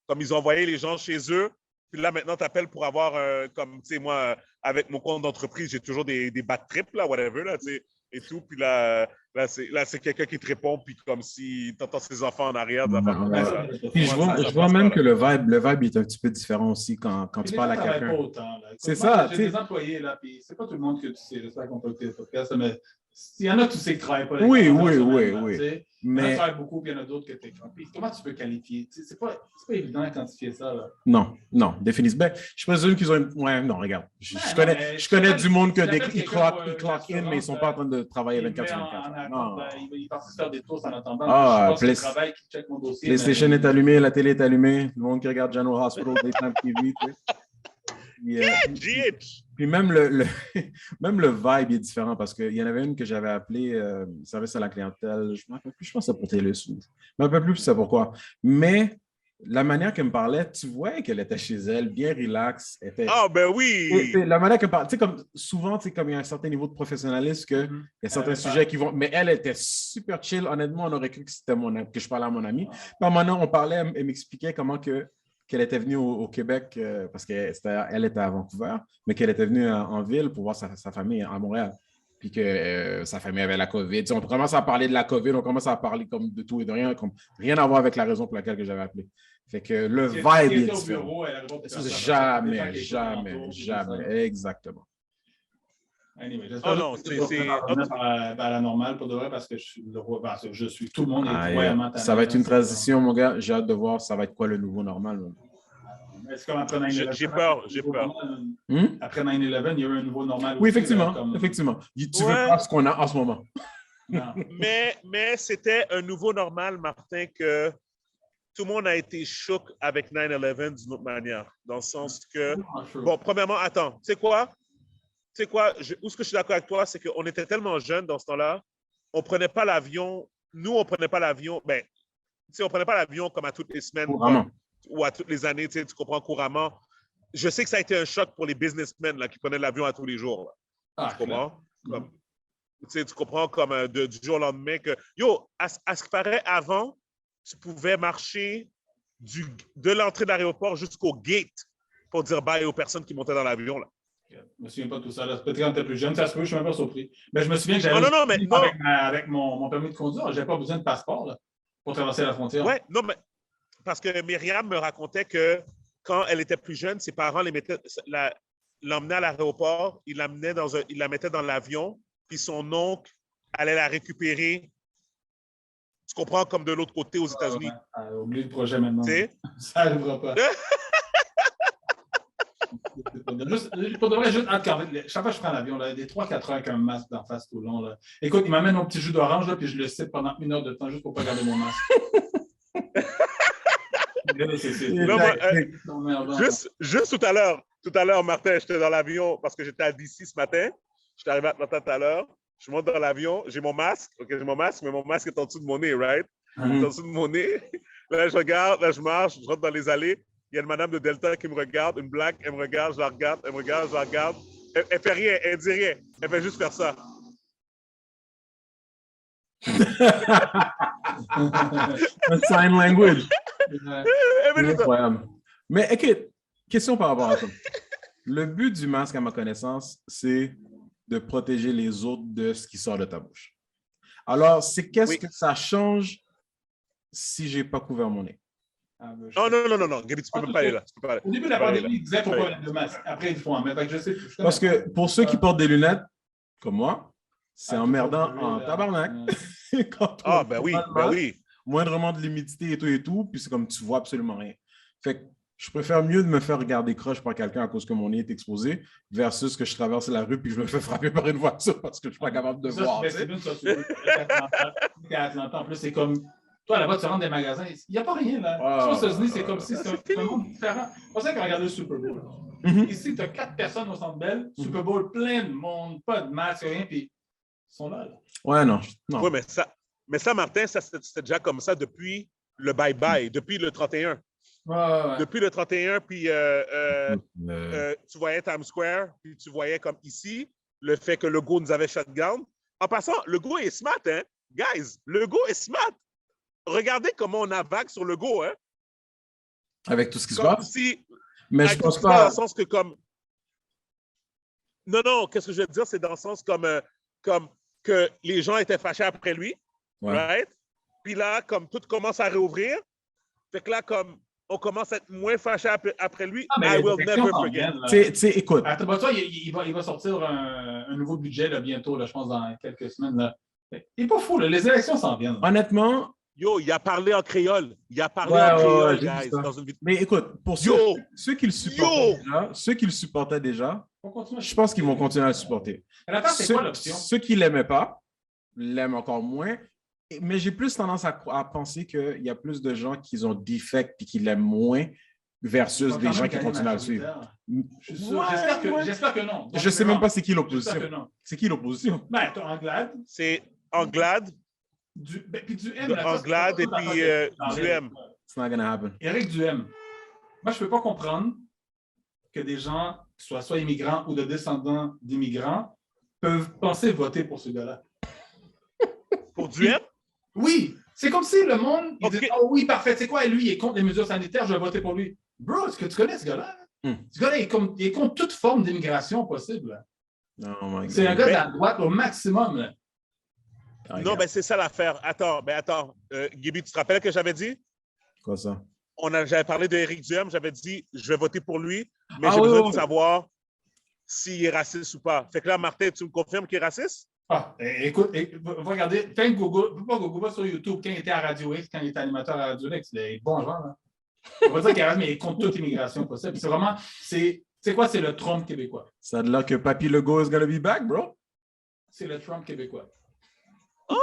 comme ils ont envoyé les gens chez eux, puis là, maintenant, tu appelles pour avoir, comme, tu sais, moi, avec mon compte d'entreprise, j'ai toujours des bad trips, là, whatever, là, tu sais, et tout, puis là c'est quelqu'un qui te répond, puis comme si tu entends ses enfants en arrière. Puis je vois même que le vibe est un petit peu différent aussi quand tu parles à quelqu'un. C'est ça. J'ai des employés, là, puis c'est pas tout le monde que tu sais, j'espère qu'on peut écouter le podcast, mais Il y en a qui ne travaillent pas. Oui. Mais... Il y en a qui travaillent beaucoup, puis il y en a d'autres qui étaient crampés. Comment tu peux qualifier? C'est pas évident de quantifier ça. Là. Non, définitivement. Ben, je présume qu'ils ont... Ouais, non, regarde. Je connais du monde ils clock in, mais ils ne sont pas en train de travailler 24 sur 24. Ils partent faire des tours en attendant. Ah, je pense qu'ils travaillent, qu'ils checkent mon dossier. PlayStation est allumé, la télé est allumée, le monde qui regarde General Hospital, Daytime TV, tu sais. Puis même même le vibe est différent parce qu'il y en avait une que j'avais appelée service à la clientèle. Je ne me rappelle plus, je pense que c'est pour Taylor Swift. Je ne me rappelle plus c'est pourquoi. Mais la manière qu'elle me parlait, tu vois qu'elle était chez elle, bien relax. Ah, ben oui! La manière qu'elle parlait, tu sais, comme souvent, tu sais, comme il y a un certain niveau de professionnalisme, il y a certains sujets qui vont. Mais elle était super chill. Honnêtement, on aurait cru que c'était que je parlais à mon ami. Puis maintenant, on parlait, elle m'expliquait comment qu'elle était venue au Québec, parce qu'elle était à Vancouver, mais qu'elle était venue en ville pour voir sa famille à Montréal. Puis que sa famille avait la COVID. On commence à parler de la COVID, on commence à parler comme de tout et de rien, comme rien à voir avec la raison pour laquelle que j'avais appelé. Fait que le vibe est différent. Jamais. Exactement. Anyway, j'espère à la normale pour de vrai parce que je suis tout le monde est vraiment ça va être une transition, mon gars. J'ai hâte de voir ça va être quoi le nouveau normal. Est-ce comme après 9/11? J'ai peur. Après 9/11, il y a eu un nouveau normal. Oui, effectivement. Tu veux pas ce qu'on a en ce moment. mais c'était un nouveau normal, Martin, que tout le monde a été choqué avec 9/11 d'une autre manière. Dans le sens que, bon, premièrement, attends, tu sais quoi, où est-ce que je suis d'accord avec toi, c'est qu'on était tellement jeunes dans ce temps-là, on prenait pas l'avion, on prenait pas l'avion comme à toutes les semaines ou à toutes les années, tu comprends, couramment. Je sais que ça a été un choc pour les businessmen là, qui prenaient l'avion à tous les jours. Tu comprends? Tu comprends comme du jour au lendemain que, à ce qui paraît, avant, tu pouvais marcher de l'entrée de l'aéroport jusqu'au gate pour dire bye aux personnes qui montaient dans l'avion. Là. Je ne me souviens pas de tout ça. Peut-être quand tu étais plus jeune, ça se peut, je ne suis même pas surpris. Mais je me souviens que j'avais avec mon permis de conduire, je n'avais pas besoin de passeport là, pour traverser la frontière. Oui, non, mais parce que Myriam me racontait que quand elle était plus jeune, ses parents l'emmenaient à l'aéroport, ils la mettaient dans l'avion, puis son oncle allait la récupérer. Tu comprends, comme de l'autre côté aux États-Unis. Oublie le projet maintenant. Ça n'arrivera pas. Pour de vrai, chaque fois que je prends l'avion, des 3-4 heures avec un masque d'en face tout le long. Là. Écoute, il m'amène mon petit jus d'orange, là, puis je le cite pendant 1 heure de temps juste pour ne pas garder mon masque. Juste tout à l'heure, Martin, j'étais dans l'avion parce que j'étais à DC ce matin. J'étais arrivé à Atlanta tout à l'heure. Je monte dans l'avion, j'ai mon masque, mais mon masque est en dessous de mon nez, right? Il est en dessous de mon nez. Là, je regarde, là, je marche, je rentre dans les allées. Il y a une madame de Delta qui me regarde, une black, elle me regarde, je la regarde, elle me regarde, je la regarde. Elle fait rien, elle dit rien. Elle fait juste faire ça. Sign language. Incroyable. Mais écoute, question par rapport à ça. Le but du masque, à ma connaissance, c'est de protéger les autres de ce qui sort de ta bouche. Alors, qu'est-ce que ça change si je n'ai pas couvert mon nez? Non. Gaby, tu peux même pas aller là. Au début de la pandémie, ils disaient qu'il ne faut pas mettre de masque. Après, ils font un mettre. Parce que pour ceux qui portent des lunettes, comme moi, c'est emmerdant en tabarnak. Ben oui. Moindrement de l'humidité et tout, puis c'est comme tu vois absolument rien. Fait que je préfère mieux de me faire regarder croche par quelqu'un à cause que mon nez est exposé versus que je traverse la rue puis je me fais frapper par une voiture parce que je ne suis pas capable de voir. C'est bien ça. À Atlanta, en plus, c'est comme... Toi, là-bas, tu rentres dans des magasins, il n'y a pas rien, là. Aux États-Unis, c'est comme si c'était un monde différent. C'est pour ça qu'on regarde le Super Bowl. Ici, tu as 4 personnes au Centre Bell, Super Bowl, plein de monde, pas de masque, rien, puis ils sont là. Ouais, non. Oui, mais ça, Martin, c'était déjà comme ça depuis le bye-bye, depuis le 31. Ouais. Depuis le 31, puis tu voyais Times Square, puis tu voyais comme ici, le fait que Legault nous avait shutdown. En passant, Legault est smart, hein? Guys, Legault est smart. Regardez comment on a vague sur Legault, hein? Avec tout ce qui se passe? Mais je pense pas... Dans le sens que comme... Non, qu'est-ce que je veux dire? C'est dans le sens comme que les gens étaient fâchés après lui, right? Puis là, comme tout commence à réouvrir, fait que là, comme on commence à être moins fâché après lui. Mais I will never forget. Tu sais, écoute. Attends, toi, il va sortir un nouveau budget là, bientôt, là, je pense, dans quelques semaines. Là. Il n'est pas fou, là, les élections s'en viennent. Honnêtement. Yo, il a parlé en créole. Il a parlé en créole, guys, dans une vidéo. Mais écoute, pour ceux qui le supportaient déjà, je pense qu'ils vont continuer à le supporter. C'est quoi l'option? Ceux qui ne l'aimaient pas, l'aiment encore moins. Mais j'ai plus tendance à penser qu'il y a plus de gens qui ont defect et qui l'aiment moins versus des gens qui continuent à le suivre. Je suis sûr. J'espère que non. Je ne sais même pas c'est qui l'opposition. C'est qui l'opposition? Ben, Anglade. C'est Anglade. Puis du M. Anglade et puis du M. It's not gonna happen. Éric Duhem. Moi, je ne peux pas comprendre que des gens, soit immigrants ou de descendants d'immigrants, peuvent penser voter pour ce gars-là. Pour Duhem? Oui. C'est comme si le monde, il dit « Oh oui, parfait, c'est quoi? Lui, il est contre les mesures sanitaires, je vais voter pour lui. » Bro, est-ce que tu connais ce gars-là? Ce gars-là, il est contre toute forme d'immigration possible. C'est un gars de la droite au maximum. Là. Non, ben c'est ça l'affaire. Attends, Gibi, tu te rappelles que j'avais dit? Quoi ça? J'avais parlé d'Éric Duhem, j'avais dit je vais voter pour lui, mais j'ai besoin de savoir s'il est raciste ou pas. Fait que là, Martin, tu me confirmes qu'il est raciste? Écoute, regardez, fais Google, pas Google, va sur YouTube, quand il était à Radio X, quand il était animateur à Radio X, il est bon genre. Hein? On va dire qu'il est raciste, mais il est contre toute immigration possible. C'est vraiment, c'est quoi? C'est le Trump québécois. Ça a de l'air que Papy Legault is gonna be back, bro. C'est le Trump québécois. Oh!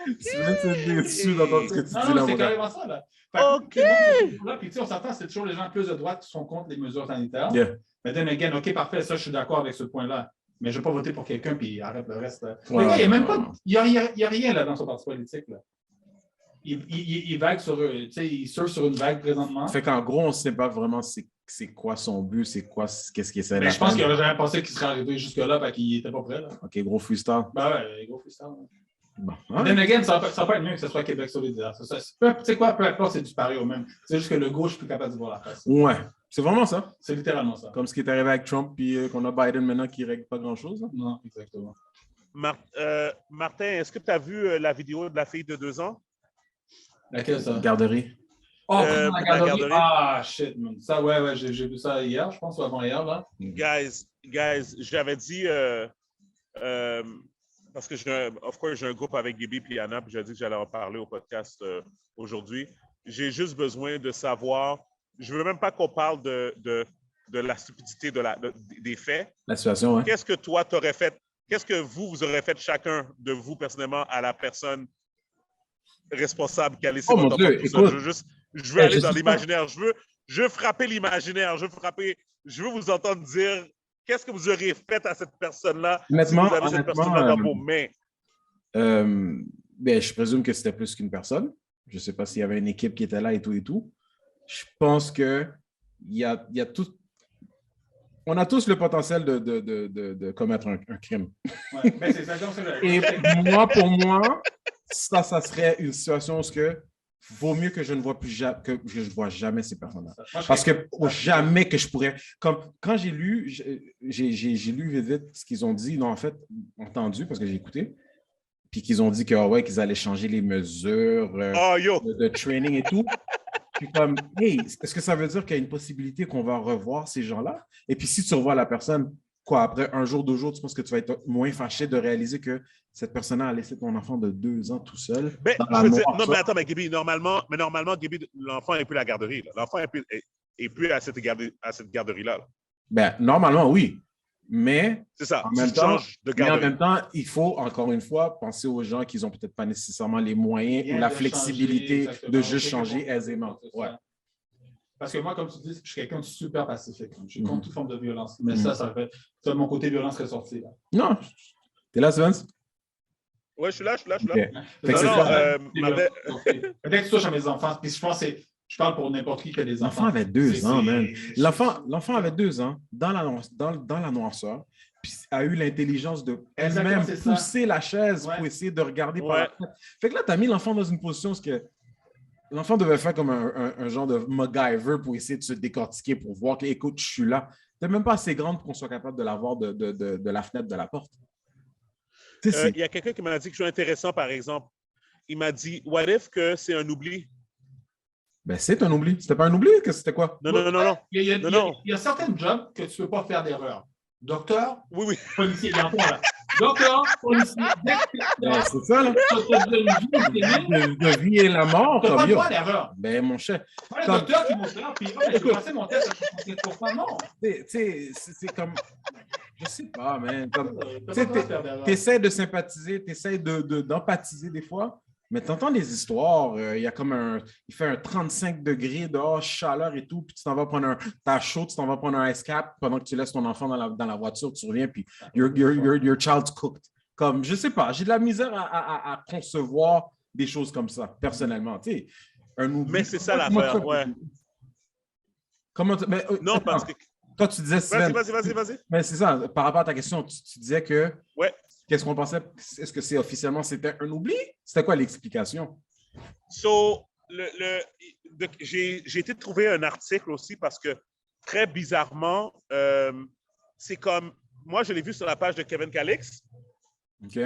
Tu viens de te déçu d'entendre ce que tu dis là. Non, c'est carrément ça, là. OK! Puis, on s'entend, c'est toujours les gens plus de droite qui sont contre les mesures sanitaires. Yeah. Mais then again, OK, parfait, ça, je suis d'accord avec ce point-là. Mais je ne vais pas voter pour quelqu'un puis arrête le reste. Ouais, il n'y a même pas. Il y a rien là dans son parti politique. Là. Il vague sur eux. Tu sais, il surfe sur une vague présentement. Fait qu'en gros, on ne sait pas vraiment c'est quoi son but, qu'est-ce qu'il essaie de faire. Je pense qu'il n'aurait jamais pensé qu'il serait arrivé jusque-là parce qu'il n'était pas prêt. Là. OK, gros freestyle. Ben ouais, gros freestyle. Ouais. Bon. Then again, ça va pas être mieux que ce soit Québec solidaire. Tu sais quoi, peu importe, c'est du pareil au même. C'est juste que le gauche est plus capable de voir la face. Ouais, c'est vraiment ça. C'est littéralement ça. Comme ce qui est arrivé avec Trump, puis qu'on a Biden maintenant qui ne règle pas grand-chose. Hein? Non, exactement. Martin, est-ce que tu as vu la vidéo de la fille de 2 ans? Laquelle ça? Garderie. Oh, la garderie. Ah, shit, man. Ça, ouais, j'ai vu ça hier, je pense, ou avant-hier, là. Guys, j'avais dit... parce que j'ai un groupe avec Gibi et Anna, puis j'ai dit que j'allais en parler au podcast aujourd'hui. J'ai juste besoin de savoir, je ne veux même pas qu'on parle de la stupidité des faits. La situation, hein. Qu'est-ce que toi, tu aurais fait, qu'est-ce que vous aurez fait chacun de vous personnellement à la personne responsable qui a laissé votre enfant tout seul? Je veux aller dans l'imaginaire, je veux frapper l'imaginaire, je veux vous entendre dire qu'est-ce que vous auriez fait à cette personne-là si vous avez cette personne-là dans vos mains? Je présume que c'était plus qu'une personne. Je ne sais pas s'il y avait une équipe qui était là et tout et tout. Je pense que il y a tout. On a tous le potentiel de commettre un crime. Ouais, mais c'est ça, et pour moi, ça serait une situation où vaut mieux que je ne vois plus que je ne vois jamais ces personnes-là. Parce que jamais que je pourrais. Comme quand j'ai lu, j'ai lu vite ce qu'ils ont dit, non, en fait, entendu, parce que j'ai écouté, puis qu'ils ont dit que, qu'ils allaient changer les mesures de training et tout. Puis comme, hey, est-ce que ça veut dire qu'il y a une possibilité qu'on va revoir ces gens-là? Et puis si tu revois la personne, après 1 jour, 2 jours, tu penses que tu vas être moins fâché de réaliser que cette personne-là a laissé ton enfant de 2 ans tout seul? Mais attends, Gibi, normalement, Gibi, l'enfant n'est plus à la garderie. Là. L'enfant n'est plus à cette garderie-là. Là. Normalement, oui. Mais c'est ça, en même temps, il faut, encore une fois, penser aux gens qui n'ont peut-être pas nécessairement les moyens ou la flexibilité de juste changer aisément. Ouais. Parce que moi, comme tu dis, je suis quelqu'un de super pacifique. Je suis contre toute forme de violence. Mais ça fait... mon côté violence ressorti. Là. Non. T'es là, Svens? Oui, je suis là. Okay. Peut-être que tu touches à mes enfants. Puis je pense que je parle pour n'importe qui a des enfants. L'enfant avait 2 ans, man. L'enfant avait 2 ans dans la noirceur. Puis a eu l'intelligence de elle-même pousser la chaise pour essayer de regarder par la fenêtre. Fait que là, tu as mis l'enfant dans une position où l'enfant devait faire comme un genre de MacGyver pour essayer de se décortiquer, pour voir que, écoute, je suis là. Tu n'es même pas assez grande pour qu'on soit capable de la voir de la fenêtre de la porte. Il y a quelqu'un qui m'a dit quelque chose d'intéressant, par exemple. Il m'a dit, what if que c'est un oubli? Ben, c'est un oubli. C'était pas un oubli? Que c'était quoi? Non. Il y a certains jobs que tu ne peux pas faire d'erreur. Docteur, Oui. policier, il y a un point là. Docteur, policier, Ben, c'est ça, là. De vie et la mort. Tu n'as pas comme le droit à l'erreur. Ben, mon chef. Pas le docteur qui m'ont fait, puis j'ai passé mon test, pourquoi non? Tu sais, c'est comme. Je sais pas, man. Tu essaies de sympathiser, tu essaies d'empathiser des fois, mais tu entends des histoires. Il y a comme il fait un 35 degrés dehors, chaleur et tout, puis tu t'en vas prendre t'as chaud, tu t'en vas prendre un ice cap pendant que tu laisses ton enfant dans la voiture, tu reviens, puis your child's cooked. Comme, je sais pas, j'ai de la misère à concevoir des choses comme ça, personnellement. Tu sais, un oubli. Mais c'est ça l'affaire, ouais. Comment non, parce que. Toi, tu disais... Vas-y. Mais c'est ça, par rapport à ta question, tu disais que... Ouais. Qu'est-ce qu'on pensait? Est-ce que c'était un oubli? C'était quoi l'explication? So, j'ai été trouver un article aussi parce que, très bizarrement, c'est comme... Moi, je l'ai vu sur la page de Kevin Calix. OK.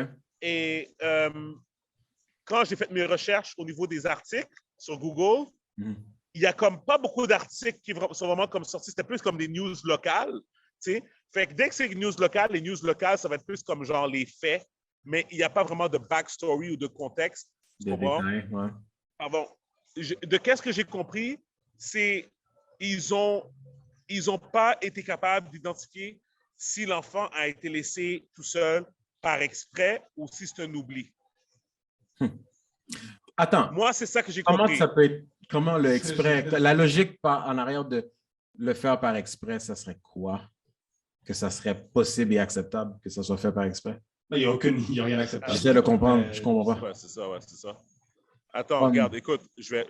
Et quand j'ai fait mes recherches au niveau des articles sur Google, il y a comme pas beaucoup d'articles qui sont vraiment comme sortis. C'était plus comme des news locales, tu sais. Fait que dès que c'est les news locales, ça va être plus comme genre les faits, mais il n'y a pas vraiment de backstory ou de contexte. Des détails, ouais. Pardon. De qu'est-ce que j'ai compris, c'est ils ont pas été capables d'identifier si l'enfant a été laissé tout seul par exprès ou si c'est un oubli. Attends. Moi, c'est ça que j'ai compris. Comment le exprès, la logique en arrière de le faire par exprès, ça serait quoi? Que ça serait possible et acceptable que ça soit fait par exprès? Il n'y a rien d'acceptable. J'essaie de comprendre, je comprends pas. Ouais, c'est ça. Attends, regarde, écoute, je vais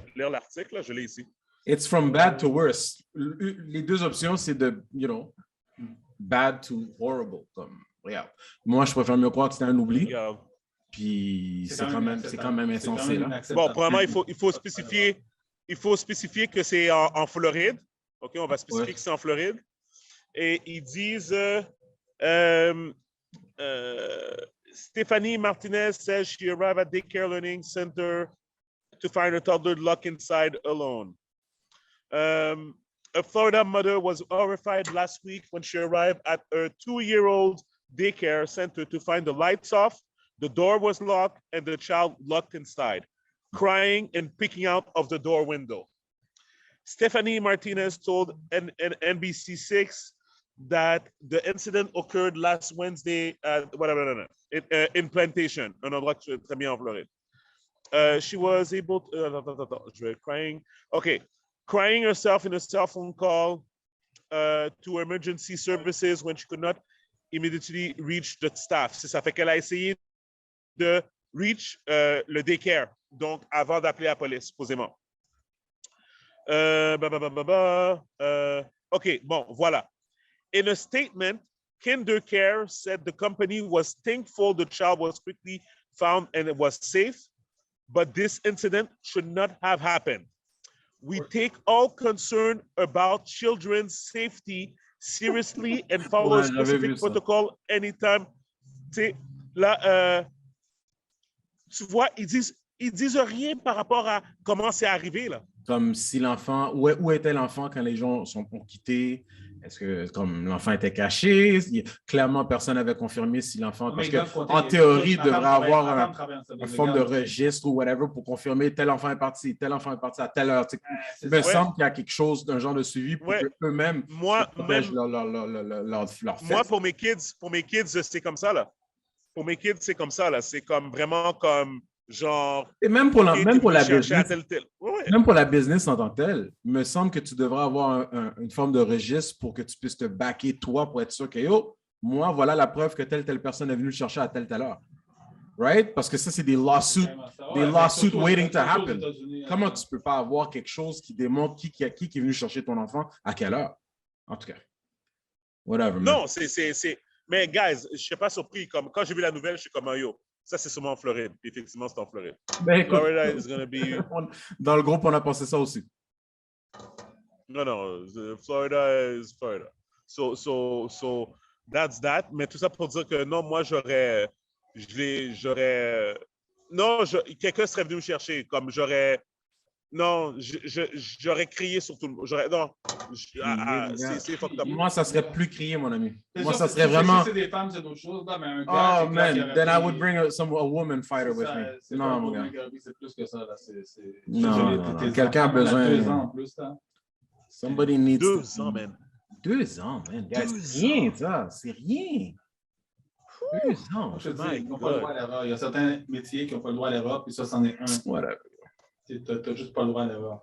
te lire l'article, là, je l'ai ici. It's from bad to worse. Les deux options, c'est de, bad to horrible. Comme, regarde. Moi, je préfère mieux croire que c'est un oubli. Regarde. Puis c'est quand même insensé, là. Bon, premièrement, il faut spécifier que c'est en Floride. OK, on va spécifier que c'est en Floride. Et ils disent Stephanie Martinez says she arrived at daycare learning center to find her toddler locked inside alone. A Florida mother was horrified last week when she arrived at her 2-year-old daycare center to find the lights off, the door was locked, and the child locked inside, crying and peeking out of the door window. Stephanie Martinez told NBC6 that the incident occurred last Wednesday in Plantation, un endroit très bien en Floride. She was able to, crying herself in a cell phone call to emergency services when she could not immediately reach the staff. C'est ça fait qu'elle a essayé de reach le daycare, donc avant d'appeler la police, supposément. OK, bon, voilà. In a statement, KinderCare said the company was thankful the child was quickly found and it was safe, but this incident should not have happened. We take all concern about children's safety seriously and follow specific protocol anytime. Tu sais, là, tu vois, ils disent rien par rapport à comment c'est arrivé, là. Comme si l'enfant, où était l'enfant quand les gens ont quitté? Est-ce que comme l'enfant était caché? Clairement, personne n'avait confirmé si l'enfant... Parce qu'en théorie, il devrait avoir une forme de registre ou whatever pour confirmer tel enfant est parti à telle heure. Il me semble qu'il y a quelque chose d'un genre de suivi pour qu'eux-mêmes protègent leur fête. Moi, pour mes kids, c'est comme ça, là. Pour mes kids, c'est comme ça, là. C'est comme vraiment comme... Genre, et même pour la business, même pour la business en tant que telle, il me semble que tu devrais avoir une forme de registre pour que tu puisses te backer toi pour être sûr que moi, voilà la preuve que telle personne est venue le chercher à telle heure. Right? Parce que ça, c'est des lawsuits waiting to happen. Comment tu peux pas avoir quelque chose qui démontre qui est venu chercher ton enfant à quelle heure? En tout cas, whatever. Non, c'est... Mais, guys, je ne suis pas surpris. Comme, quand j'ai vu la nouvelle, je suis comme, yo, ça, c'est sûrement en Floride. Effectivement, c'est en Floride. Ben, écoute, Florida is gonna be... Dans le groupe, on a pensé ça aussi. Non, Florida is Florida. So that's that. Mais tout ça pour dire que non, moi, quelqu'un serait venu me chercher. Comme j'aurais Non, j'aurais crié sur tout le monde. C'est fucked up. Moi, ça serait plus crié, mon ami. Moi, sûr, ça serait vraiment... Si c'est des femmes, c'est d'autres choses, là, mais un gars, Oh, man, then I would bring a woman fighter with me. Non, mon gars. C'est plus que ça, là. Non. Quelqu'un a besoin... 2 ans en plus, là. Somebody needs... 2 ans, man. 2 ans, man. C'est rien, ça. C'est rien. 2 ans. Je te dis, ils n'ont pas le droit à l'erreur. Il y a certains métiers qui n'ont pas le droit à l'erreur, puis ça, c'en est un. Whatever. Tu n'as juste pas le droit à l'erreur.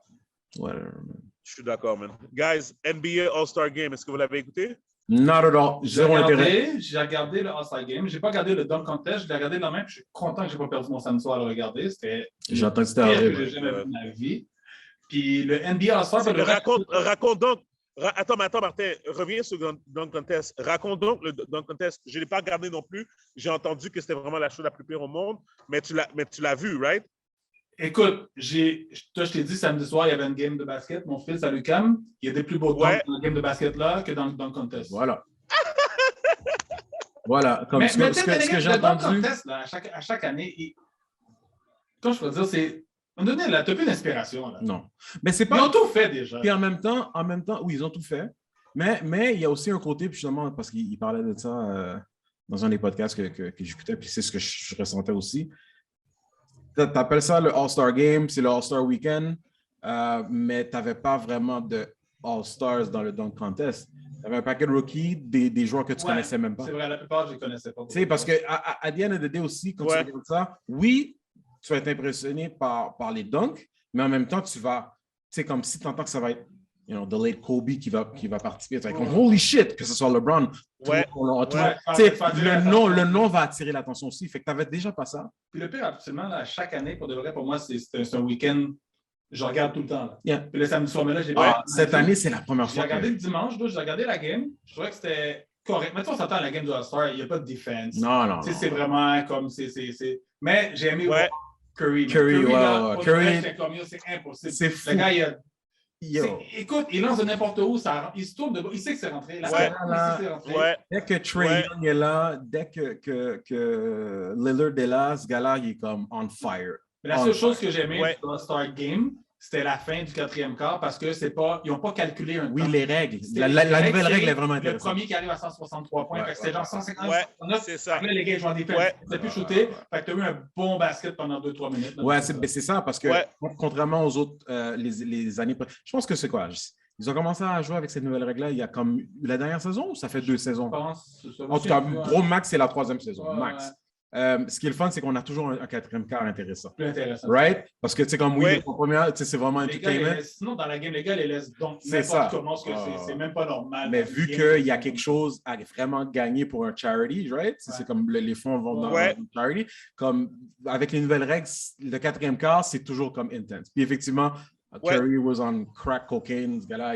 Whatever, man. Je suis d'accord, man. Guys, NBA All-Star Game, est-ce que vous l'avez écouté? Not at all. Zéro intérêt. J'ai regardé le All-Star Game. Je n'ai pas regardé le Dunk Contest. Je l'ai regardé la même. Je suis content que je n'ai pas perdu mon samedi soir à le regarder. C'était J'entends que c'était pire horrible. que j'ai jamais vu de ma vie. Puis le NBA All-Star... Raconte donc. Attends, Martin, reviens sur le Dunk Contest. Raconte donc le Dunk Contest. Je ne l'ai pas regardé non plus. J'ai entendu que c'était vraiment la chose la plus pire au monde, mais tu l'as vu, right? Écoute, toi, je t'ai dit samedi soir, il y avait une game de basket. Mon fils à l'UQAM, il y a des plus beaux dunks dans la game de basket là que dans le Dunk Contest. Voilà. Voilà, comme ce que j'ai entendu. Le Dunk Contest, là, à chaque année, quand je peux dire, c'est... À un moment donné, tu n'as plus d'inspiration. Là. Non. Mais c'est pas... Ils ont tout fait déjà. Puis en même temps, oui, ils ont tout fait. Mais il y a aussi un côté, puis justement, parce qu'il parlait de ça dans un des podcasts que j'écoutais, puis c'est ce que je ressentais aussi. Tu appelles ça le All-Star Game, c'est le All-Star Weekend, mais tu n'avais pas vraiment de All-Stars dans le Dunk Contest. Tu avais un paquet de rookies, des joueurs que tu ne connaissais même pas. C'est vrai, la plupart, je ne les connaissais pas. Tu sais, parce qu'à the end of the day aussi, quand tu regardes ça, oui, tu vas être impressionné par les dunks, mais en même temps, tu vas, tu sais, comme si tu entends que ça va être, the late Kobe qui va participer, tu vas être comme, holy shit, que ce soit LeBron. Le nom va attirer l'attention aussi. Fait que tu n'avais déjà pas ça. Puis le pire, absolument, là, chaque année, pour de vrai, pour moi, c'est un week-end, je regarde tout le temps. Là. Yeah. Puis le samedi soir, mais là, j'ai cette année, c'est la première fois. J'ai regardé le dimanche, j'ai regardé la game, je trouvais que c'était correct. Mais tu sais, on s'entend à la game du All-Star, il n'y a pas de defense. Non. C'est vraiment comme, Mais j'ai aimé voir Curry, c'est impossible. C'est fou. Le gars, écoute, il lance de n'importe où, il se tourne de il sait que c'est rentré. Dès que Trae Young est là, dès que Lillard est là, ce gars-là, il est comme on fire. Mais la seule chose que j'aimais du All-Star Game, c'était la fin du 4e quart parce que ils n'ont pas calculé un temps. Oui, les règles. La nouvelle règle est vraiment intéressante. Le premier qui arrive à 163 points, c'était genre 150. C'est ça. Après, les gars, ils jouent en défense. Tu n'as plus shooté. Fait que tu as eu un bon basket pendant 2-3 minutes. Ouais, c'est ça parce que contrairement aux autres, les années. Je pense que c'est quoi? Ils ont commencé à jouer avec cette nouvelle règle-là il y a comme la dernière saison ou ça fait 2 saisons? Je pense. En tout cas, gros max, c'est la 3e saison. Max. Ce qui est le fun, c'est qu'on a toujours un 4e quart intéressant. Plus intéressant. Right? Parce que, tu sais, comme première, c'est vraiment entertainment. Sinon, dans la game, les gars, les laissent donc n'importe comment, c'est même pas normal. Mais vu qu'il y a quelque chose à vraiment gagner pour un charity, right? C'est comme les fonds vont dans une charity. Comme avec les nouvelles règles, le 4e quart, c'est toujours comme intense. Puis effectivement, Curry was on crack cocaine. Ce gars-là,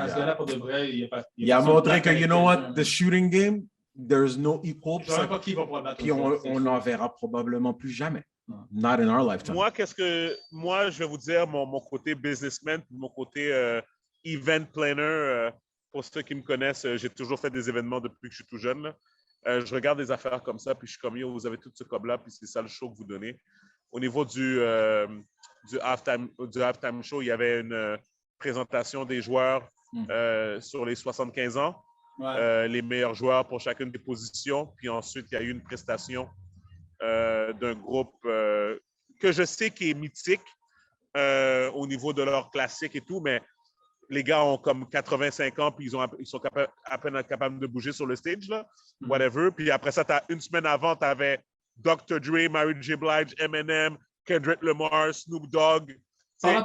ce gars-là, pour de vrai, il a montré que, you know what, the shooting game, there's no equal. Je ne sais pas qui va pouvoir battre. Puis on n'en verra probablement plus jamais. Not in our lifetime. Moi, je vais vous dire mon côté businessman, mon côté event planner. Pour ceux qui me connaissent, j'ai toujours fait des événements depuis que je suis tout jeune. Je regarde des affaires comme ça, puis je suis comme, yo, vous avez tout ce cob-là, puis c'est ça le show que vous donnez. Au niveau du halftime show, il y avait une présentation des joueurs sur les 75 ans. Les meilleurs joueurs pour chacune des positions. Puis ensuite, il y a eu une prestation d'un groupe que je sais qui est mythique au niveau de leur classique et tout, mais les gars ont comme 85 ans puis ils sont à peine capables de bouger sur le stage, là, whatever. Puis après ça, une semaine avant, tu avais Dr. Dre, Mary J. Blige, Eminem, Kendrick Lamar, Snoop Dogg. T'as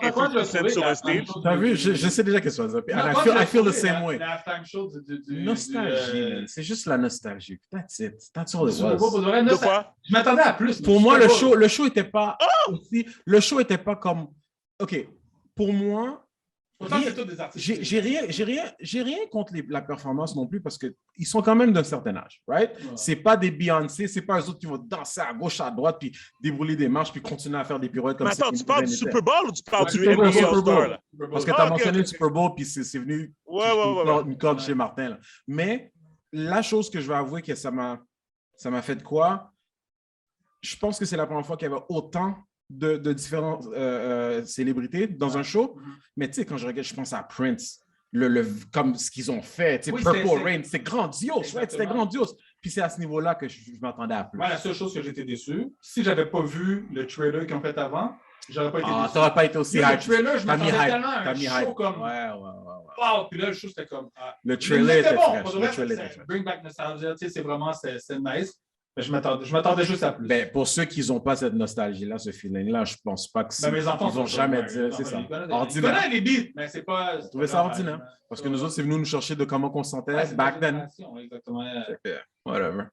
vu, je sais déjà qu'est-ce que ça va dire. I feel the same way. Nostalgie, c'est juste la nostalgie. That's it. That's all it was. Je m'attendais à plus. Pour moi, le show était pas aussi. Le show était pas comme. OK. Pour moi. J'ai rien contre la performance non plus parce qu'ils sont quand même d'un certain âge, right? Ouais. C'est pas des Beyoncé, c'est pas eux autres qui vont danser à gauche, à droite, puis dérouler des marches, puis continuer à faire des pirouettes comme ça. Mais attends, tu parles du Super Bowl ou tu parles du NBA All-Star? Parce que tu as mentionné le Super Bowl, puis c'est venu une corde chez Martin. Là. Mais la chose que je vais avouer que ça m'a fait de quoi? Je pense que c'est la première fois qu'il y avait autant de différentes célébrités dans un show. Mais tu sais, quand je regarde, je pense à Prince, comme ce qu'ils ont fait, tu sais, Purple Rain, c'est grandiose, right? C'était grandiose. Puis c'est à ce niveau-là que je m'attendais à plus. Moi, la seule chose que j'étais déçu, si j'avais pas vu le trailer qu'ils ont fait avant, j'aurais pas été déçu. T'aurais pas été aussi hype. Le trailer, je m'attendais tellement à un show comme... Ouais. Wow! Puis là, le show, c'était comme... Le trailer était bon. fresh. Bring back nostalgia, tu sais, c'est vraiment... C'est nice. Mais je m'attendais juste à plus. Ben, pour ceux qui n'ont pas cette nostalgie-là, ce feeling-là, je pense pas que mes enfants ils vont jamais dire, c'est ça. Ordinaire. Ils connaissent les beats, mais c'est pas... Je trouvais ça ordinaire. Parce que nous autres, c'est venu nous chercher de comment on sentait back then. Exactement. Whatever.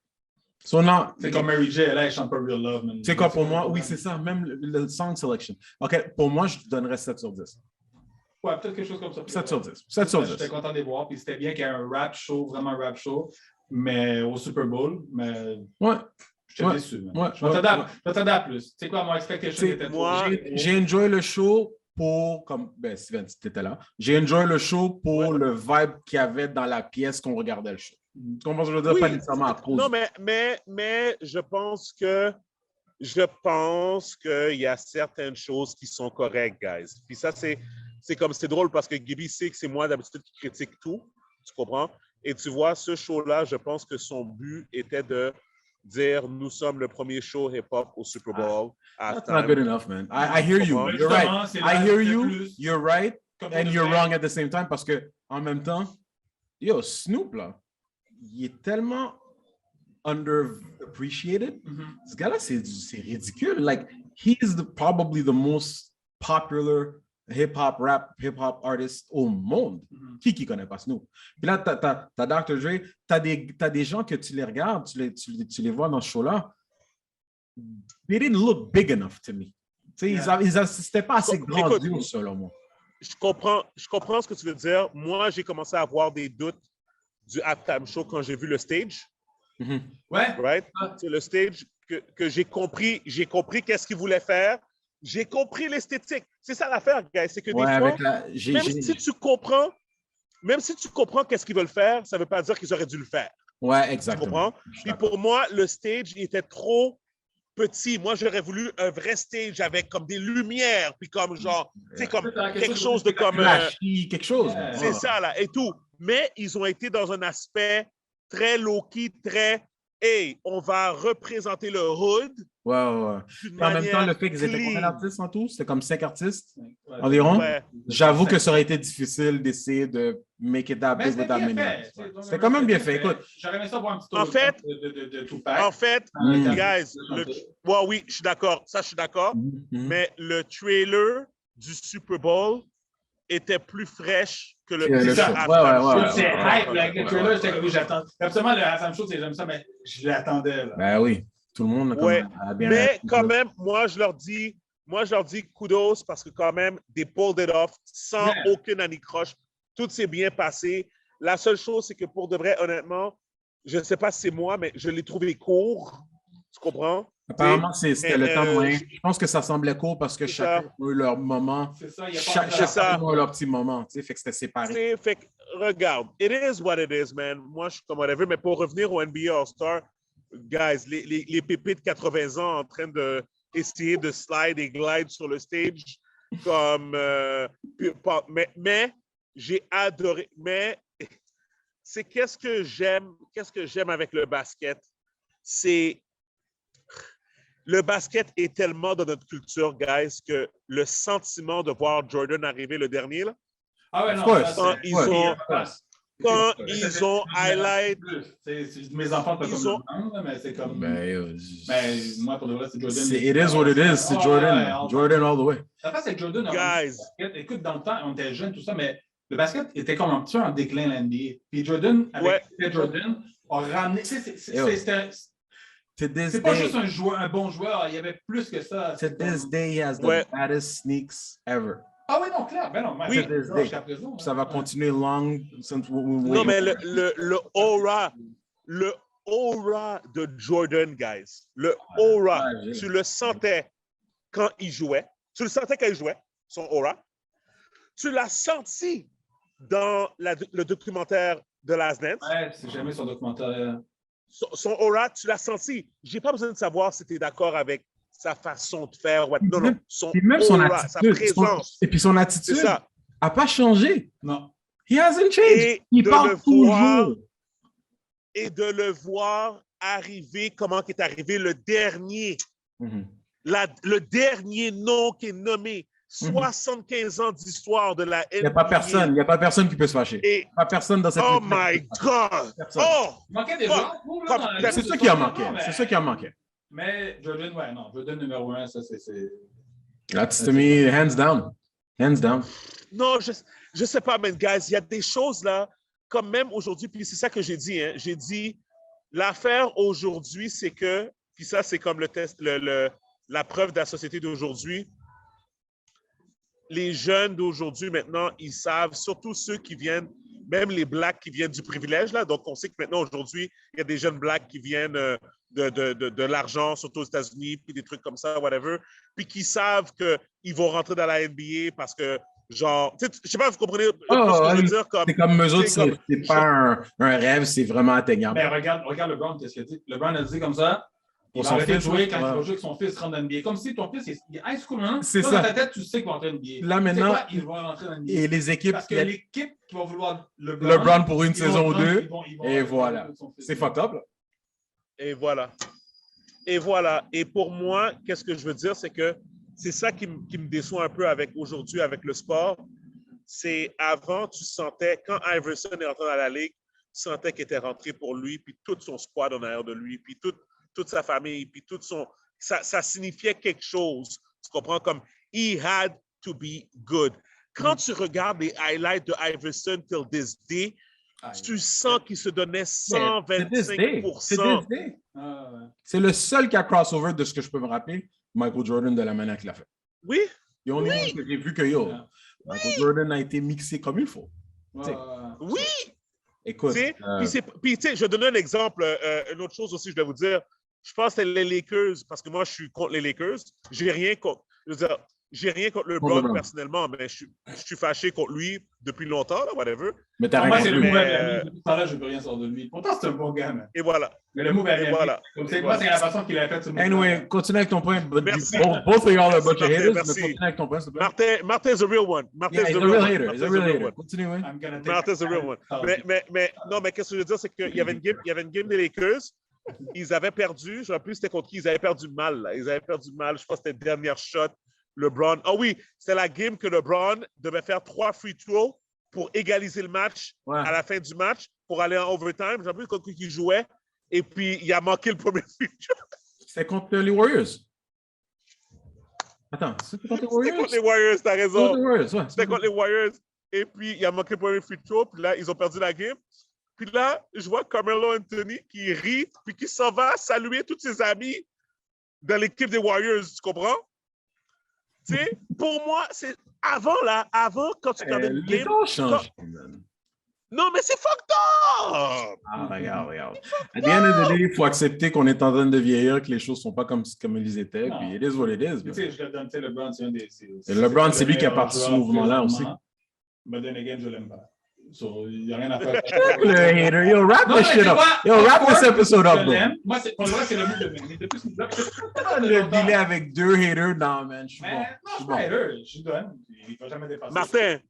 So now, c'est comme Mary J, elle chante pas Real Love. C'est quoi pour moi? Oui, c'est ça, même le song selection. OK, pour moi, je donnerais 7 sur 10. Ouais, peut-être quelque chose comme ça. 7 sur 10. 7 sur 10. J'étais content de les voir, puis c'était bien qu'il y ait un rap show, vraiment un rap show, mais au Super Bowl, mais... Ouais. J'étais déçu. Je m'attendais à plus. Tu sais quoi, mon expectation était trop... J'ai enjoyé le show pour... Ben, Steven, tu étais là. J'ai enjoyé le show pour le vibe qu'il y avait dans la pièce qu'on regardait le show. Tu comprends ce que je veux dire? Pas nécessairement à cause. Non, mais je pense qu'il y a certaines choses qui sont correctes, guys. Puis ça, c'est drôle parce que Gibby sait que c'est moi d'habitude qui critique tout. Tu comprends? Et tu vois, ce show-là, je pense que son but était de dire nous sommes le premier show hip-hop au Super Bowl. That's not good enough, man. I hear you. You're right. I hear you. You're right. And you're wrong at the same time parce que en même temps, yo, Snoop, là, il est tellement underappreciated. Ce gars-là, c'est ridicule. Like, he is probably the most popular hip-hop artist au monde. Qui connaît pas Snoop? Puis là, t'as Dr. Dre, t'as des gens que tu les regardes, tu les vois dans ce show-là. They didn't look big enough to me. C'était pas assez grandiose, selon moi. Je comprends ce que tu veux dire. Moi, j'ai commencé à avoir des doutes du halftime show quand j'ai vu le stage. Ouais. Right? C'est le stage que j'ai compris qu'est-ce qu'il voulait faire. J'ai compris l'esthétique. C'est ça l'affaire, guys. C'est que des fois, même si tu comprends qu'est-ce qu'ils veulent faire, ça ne veut pas dire qu'ils auraient dû le faire. Ouais, exactement. Tu comprends? Puis pour moi, le stage il était trop petit. Moi, j'aurais voulu un vrai stage avec comme des lumières, puis comme genre, tu sais, comme quelque chose de comme... quelque chose. C'est ça, là, et tout. Mais ils ont été dans un aspect très low-key, très... Hey, on va représenter le hood. Ouais. En même temps, le fait qu'ils étaient combien d'artistes en tout? C'était comme 5 artistes environ. Ouais. J'avoue que ça aurait été difficile d'essayer de make it that big with that many. C'était quand même bien fait. Écoute. J'aurais aimé ça voir un petit tour de Tupac. En fait, guys, oui, je suis d'accord. Ça, je suis d'accord. Mais le trailer du Super Bowl était plus fraîche que le show. C'est hype, le trailer, c'était que j'attends. Absolument, le halftime show, j'aime ça, mais je l'attendais. Ben oui, tout le monde a bien. Mais quand même, moi, je leur dis kudos parce que quand même, they pulled it off sans aucune anicroche. Tout s'est bien passé. La seule chose, c'est que pour de vrai, honnêtement, je ne sais pas si c'est moi, mais je l'ai trouvé court. Tu comprends? Apparemment, c'était le temps moyen. Je pense que ça semblait court parce que chacun a eu leur moment. C'est ça, chacun a eu leur petit moment. Fait que c'était séparé. Fait que, regarde, it is what it is, man. Moi, je suis comme whatever. Mais pour revenir au NBA All-Star, guys, les pépites de 80 ans en train d'essayer de slide et glide sur le stage, comme... mais j'ai adoré. Mais c'est qu'est-ce que j'aime avec le basket? C'est... Le basket est tellement dans notre culture, guys, que le sentiment de voir Jordan arriver le dernier, là, quand ils ont highlight... Mes enfants peuvent comme mais c'est comme... moi, pour de vrai, c'est Jordan. It is what it is. C'est Jordan. Jordan all the way. Ça passe avec Jordan. Guys. Écoute, dans le temps, on était jeunes, tout ça, mais le basket était comme un petit peu en déclin, l'NBA. Puis Jordan, avec Jordan, a ramené... C'est pas juste un bon joueur, il y avait plus que ça. To this day, he has the baddest sneaks ever. Ah oui, non, clair. Ben non, oui. Ça va continuer long. Non, mais le aura de Jordan, guys. Le aura, tu le sentais quand il jouait. Tu le sentais quand il jouait, son aura. Tu l'as senti dans le documentaire de Last Dance. Ouais, c'est jamais son documentaire. Son aura, tu l'as senti. J'ai pas besoin de savoir si tu es d'accord avec sa façon de faire. Non, puis même son attitude, sa présence. Et puis son attitude n'a pas changé. Non. He hasn't changed. Il parle toujours. Et de le voir arriver, comment est arrivé le dernier. Le dernier nom qui est nommé. 75 ans d'histoire de la NBA. Il n'y a pas personne qui peut se fâcher. Il n'y a pas personne dans cette Oh my God! Il manquait des gens. C'est ça qui a manqué. C'est ça qui a manqué. Mais Jordan, Jordan numéro 1, ça c'est... That's to me, hands down. Hands down. Non, je sais pas, man, guys. Il y a des choses là, comme même aujourd'hui, puis c'est ça que j'ai dit. J'ai dit, l'affaire aujourd'hui, c'est que, puis ça, c'est comme le test, la preuve de la société d'aujourd'hui. Les jeunes d'aujourd'hui, maintenant, ils savent, surtout ceux qui viennent, même les Blacks qui viennent du privilège, là. Donc, on sait que maintenant, aujourd'hui, il y a des jeunes Blacks qui viennent de l'argent, surtout aux États-Unis, puis des trucs comme ça, whatever, puis qui savent qu'ils vont rentrer dans la NBA parce que, genre, je sais pas, vous comprenez ce que je veux dire? C'est comme eux autres, c'est pas un rêve, c'est vraiment atteignable. Mais regarde LeBron, qu'est-ce qu'il a dit? LeBron a dit comme ça. Il va arrêter de jouer quand il va jouer avec son fils rentre dans NBA. Comme si ton fils est high school, hein? C'est ça. Dans ta tête, tu sais qu'il va rentrer dans NBA. Là, maintenant, il va rentrer dans NBA. Et les équipes... Parce que l'équipe qui va vouloir LeBron pour une saison ou deux, et voilà. C'est fucked up, là. Et voilà. Et voilà. Et pour moi, qu'est-ce que je veux dire, c'est que c'est ça qui me déçoit un peu aujourd'hui avec le sport. C'est avant, tu sentais, quand Iverson est rentré dans la ligue, tu sentais qu'il était rentré pour lui, puis tout son squad en arrière de lui, puis toute sa famille, puis tout son... Ça signifiait quelque chose. Tu comprends? Comme, he had to be good. Quand tu regardes les highlights de Iverson till this day, tu sens qu'il se donnait 125%. C'est le seul qui a crossover de ce que je peux me rappeler, Michael Jordan, de la manière qu'il a fait. Oui. Et on est que j'ai vu que Michael Jordan a été mixé comme il faut. Oui. Écoute. Puis, tu sais, je vais donner un exemple. Une autre chose aussi, je vais vous dire. Je pense que c'est les Lakers, parce que moi, je suis contre les Lakers. J'ai rien contre LeBron personnellement, mais je suis fâché contre lui depuis longtemps, là, whatever. Mais t'as rien. C'est le move à Miami. Depuis ça, là, je ne peux rien sortir de lui. Pourtant, c'est un bon gars, man. Et voilà. Mais le move à Miami. Voilà. Comme c'est moi, c'est la façon qu'il a fait ce move. Anyway, continue avec ton point. Merci. Both of y'all are a bunch of haters. Merci. Continue avec ton point, s'il te plaît. Martin's a real one. He's a real hater. Continue, oui. Martin's a real one. Mais qu'est-ce que je veux dire, c'est qu'il y avait une game des Lakers. Ils avaient perdu, je ne sais plus c'était contre qui, ils avaient perdu mal. Là. Ils avaient perdu mal, je pense que c'était la dernière shot. LeBron, oui, c'était la game que LeBron devait faire 3 free throws pour égaliser le match à la fin du match, pour aller en overtime. Je ne sais plus contre qui il jouait. Et puis, il a manqué le premier free throw. C'était contre les Warriors. Attends, c'était contre les Warriors? C'était contre les Warriors, t'as raison. C'était contre les Warriors. Et puis, il a manqué le premier free throw. Puis là, ils ont perdu la game. Puis là, je vois Carmelo Anthony qui rit, puis qui s'en va saluer tous ses amis dans l'équipe des Warriors, tu comprends? Tu sais, pour moi, c'est avant, quand tu regardais le game... Non, mais c'est fucked up! Regarde. À the end of the day, il faut accepter qu'on est en train de vieillir, que les choses ne sont pas comme ils étaient, puis it is what it is. Tu sais, je le donne, LeBron, c'est un des... LeBron, c'est lui qui a parti ce mouvement-là aussi. Mais then again, je l'aime pas. Il n'y a rien à faire. Le hater, yo, wrap this shit up. Yo, wrap this episode up, bro. Moi, pour le reste, c'est le move de même. Il était plus le dealer avec 2 haters, non, man, je suis bon. Non, je suis pas hater, je donne. Il ne va jamais dépasser.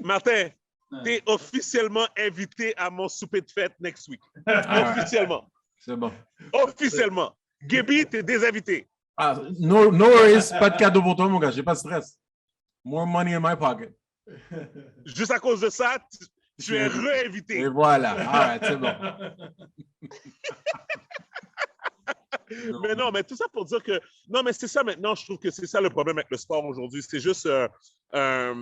Martin, t'es officiellement invité à mon souper de fête next week. Officiellement. C'est bon. Officiellement. Gaby, t'es désinvité. No worries, pas de cadeau pour toi, mon gars, j'ai pas de stress. More money in my pocket. Juste à cause de ça, tu es réinvité. Et voilà. Alright, c'est bon. Mais non, mais tout ça pour dire que... Non, mais c'est ça maintenant, je trouve que c'est ça le problème avec le sport aujourd'hui. C'est juste un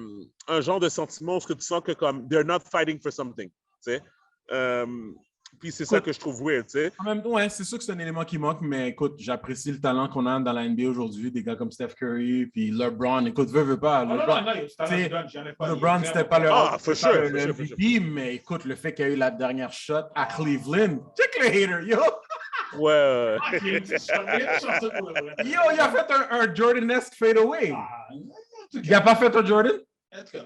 genre de sentiment où tu sens que comme « they're not fighting for something ». Tu sais? Puis c'est ça que je trouve weird, tu sais. En même temps, ouais, c'est sûr que c'est un élément qui manque, mais écoute, j'apprécie le talent qu'on a dans la NBA aujourd'hui, des gars comme Steph Curry, puis LeBron. Écoute, veux pas. LeBron, c'était pas le MVP, mais écoute, le fait qu'il y a eu la dernière shot à Cleveland, check le hater, yo! Ouais. Yo, il a fait un Jordan-esque fadeaway. Il a pas fait un Jordan?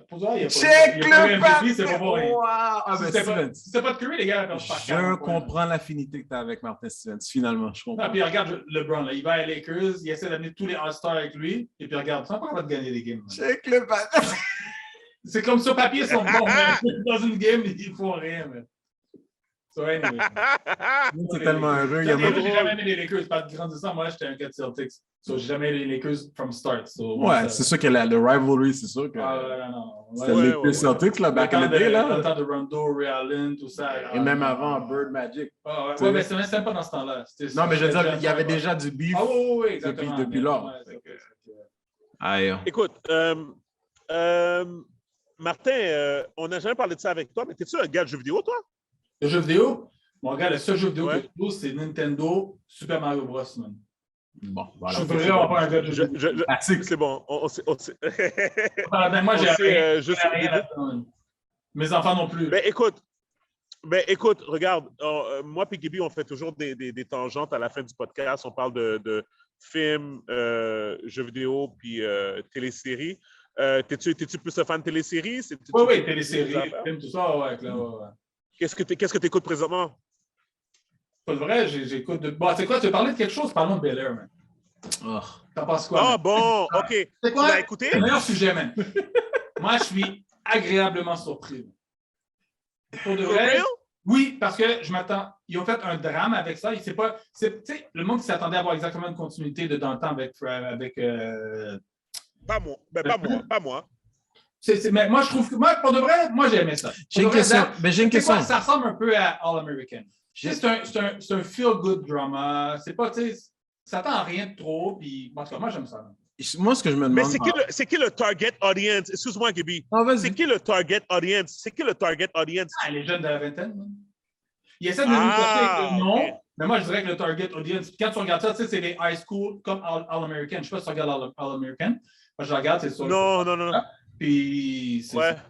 Pour toi, il y a Check le MVP, c'est pas pour rien. Wow! Ah, ben, Si c'était pas de Curry, les gars, ils je comprends l'affinité que tu as avec Martin Stevens, finalement, je comprends. Non, puis regarde LeBron, là, il va à Lakers, il essaie d'amener tous les All-Stars avec lui, et puis regarde, ça va pas de gagner des games. Check le C'est comme sur papier, ils sont bons, mais dans une game, ils font rien. Mais... So, anyway. C'est tellement heureux. J'ai jamais aimé les Lakers, pas de grandissant. Moi, j'étais un gars de Celtics. So, j'ai jamais aimé les Lakers from start. So, ouais, c'est sûr que le rivalry, c'est sûr que. C'était les Lakers Celtics, là, back in the day, là. Le temps de Rondo, Ray Allen, tout ça. Et même avant Bird Magic. Ouais, mais c'était même pas dans ce temps-là. Non, mais je veux dire, il y avait déjà du beef depuis lors. Écoute, Martin, on n'a jamais parlé de ça avec toi, mais t'es-tu un gars de jeux vidéo, toi? Le jeu vidéo? Mon gars, le seul jeu vidéo que je joue, c'est Nintendo Super Mario Bros. Man. Bon, voilà. Je suis vraiment pas un gars de jeu vidéo. C'est bon, on sait. Moi, j'ai rien là-dedans. Mes enfants non plus. Ben écoute, regarde, moi et Gibi, on fait toujours des tangentes à la fin du podcast. On parle de films, jeux vidéo, puis téléséries. T'es-tu plus un fan de téléséries? Oui, téléséries, films, tout ça, ouais. Qu'est-ce que tu écoutes présentement? Pas vrai, j'écoute de... Bon, c'est quoi, tu veux parler de quelque chose? Parlons de Bel Air, man. Oh. T'en penses quoi? Ah, bon, OK. C'est quoi? Tu l'as écouté? C'est le meilleur sujet, man. Moi, je suis agréablement surpris. Pour de vrai, oui, parce que je m'attends... Ils ont fait un drame avec ça. Tu sais, le monde qui s'attendait à avoir exactement une continuité de dans le temps avec Pas moi. Pas moi. Mais moi, je trouve que... Moi, pour de vrai, moi, j'ai aimé ça. J'ai une question. Ça ressemble un peu à All-American. C'est un feel-good drama. C'est pas, tu sais, ça t'attend rien de trop. Puis, en tout cas, moi, j'aime ça. Moi, ce que je me demande... Mais c'est qui le target audience? Excuse-moi, Gibi. C'est qui le target audience? Les jeunes de la vingtaine. Man. Ils essaient de nous cacher avec le nom. Okay. Mais moi, je dirais que le target audience... Quand tu regardes ça, tu sais, c'est les high school comme All-American. Je ne sais pas si tu regardes All-American. Moi, je regarde, c'est sûr. Non. Puis,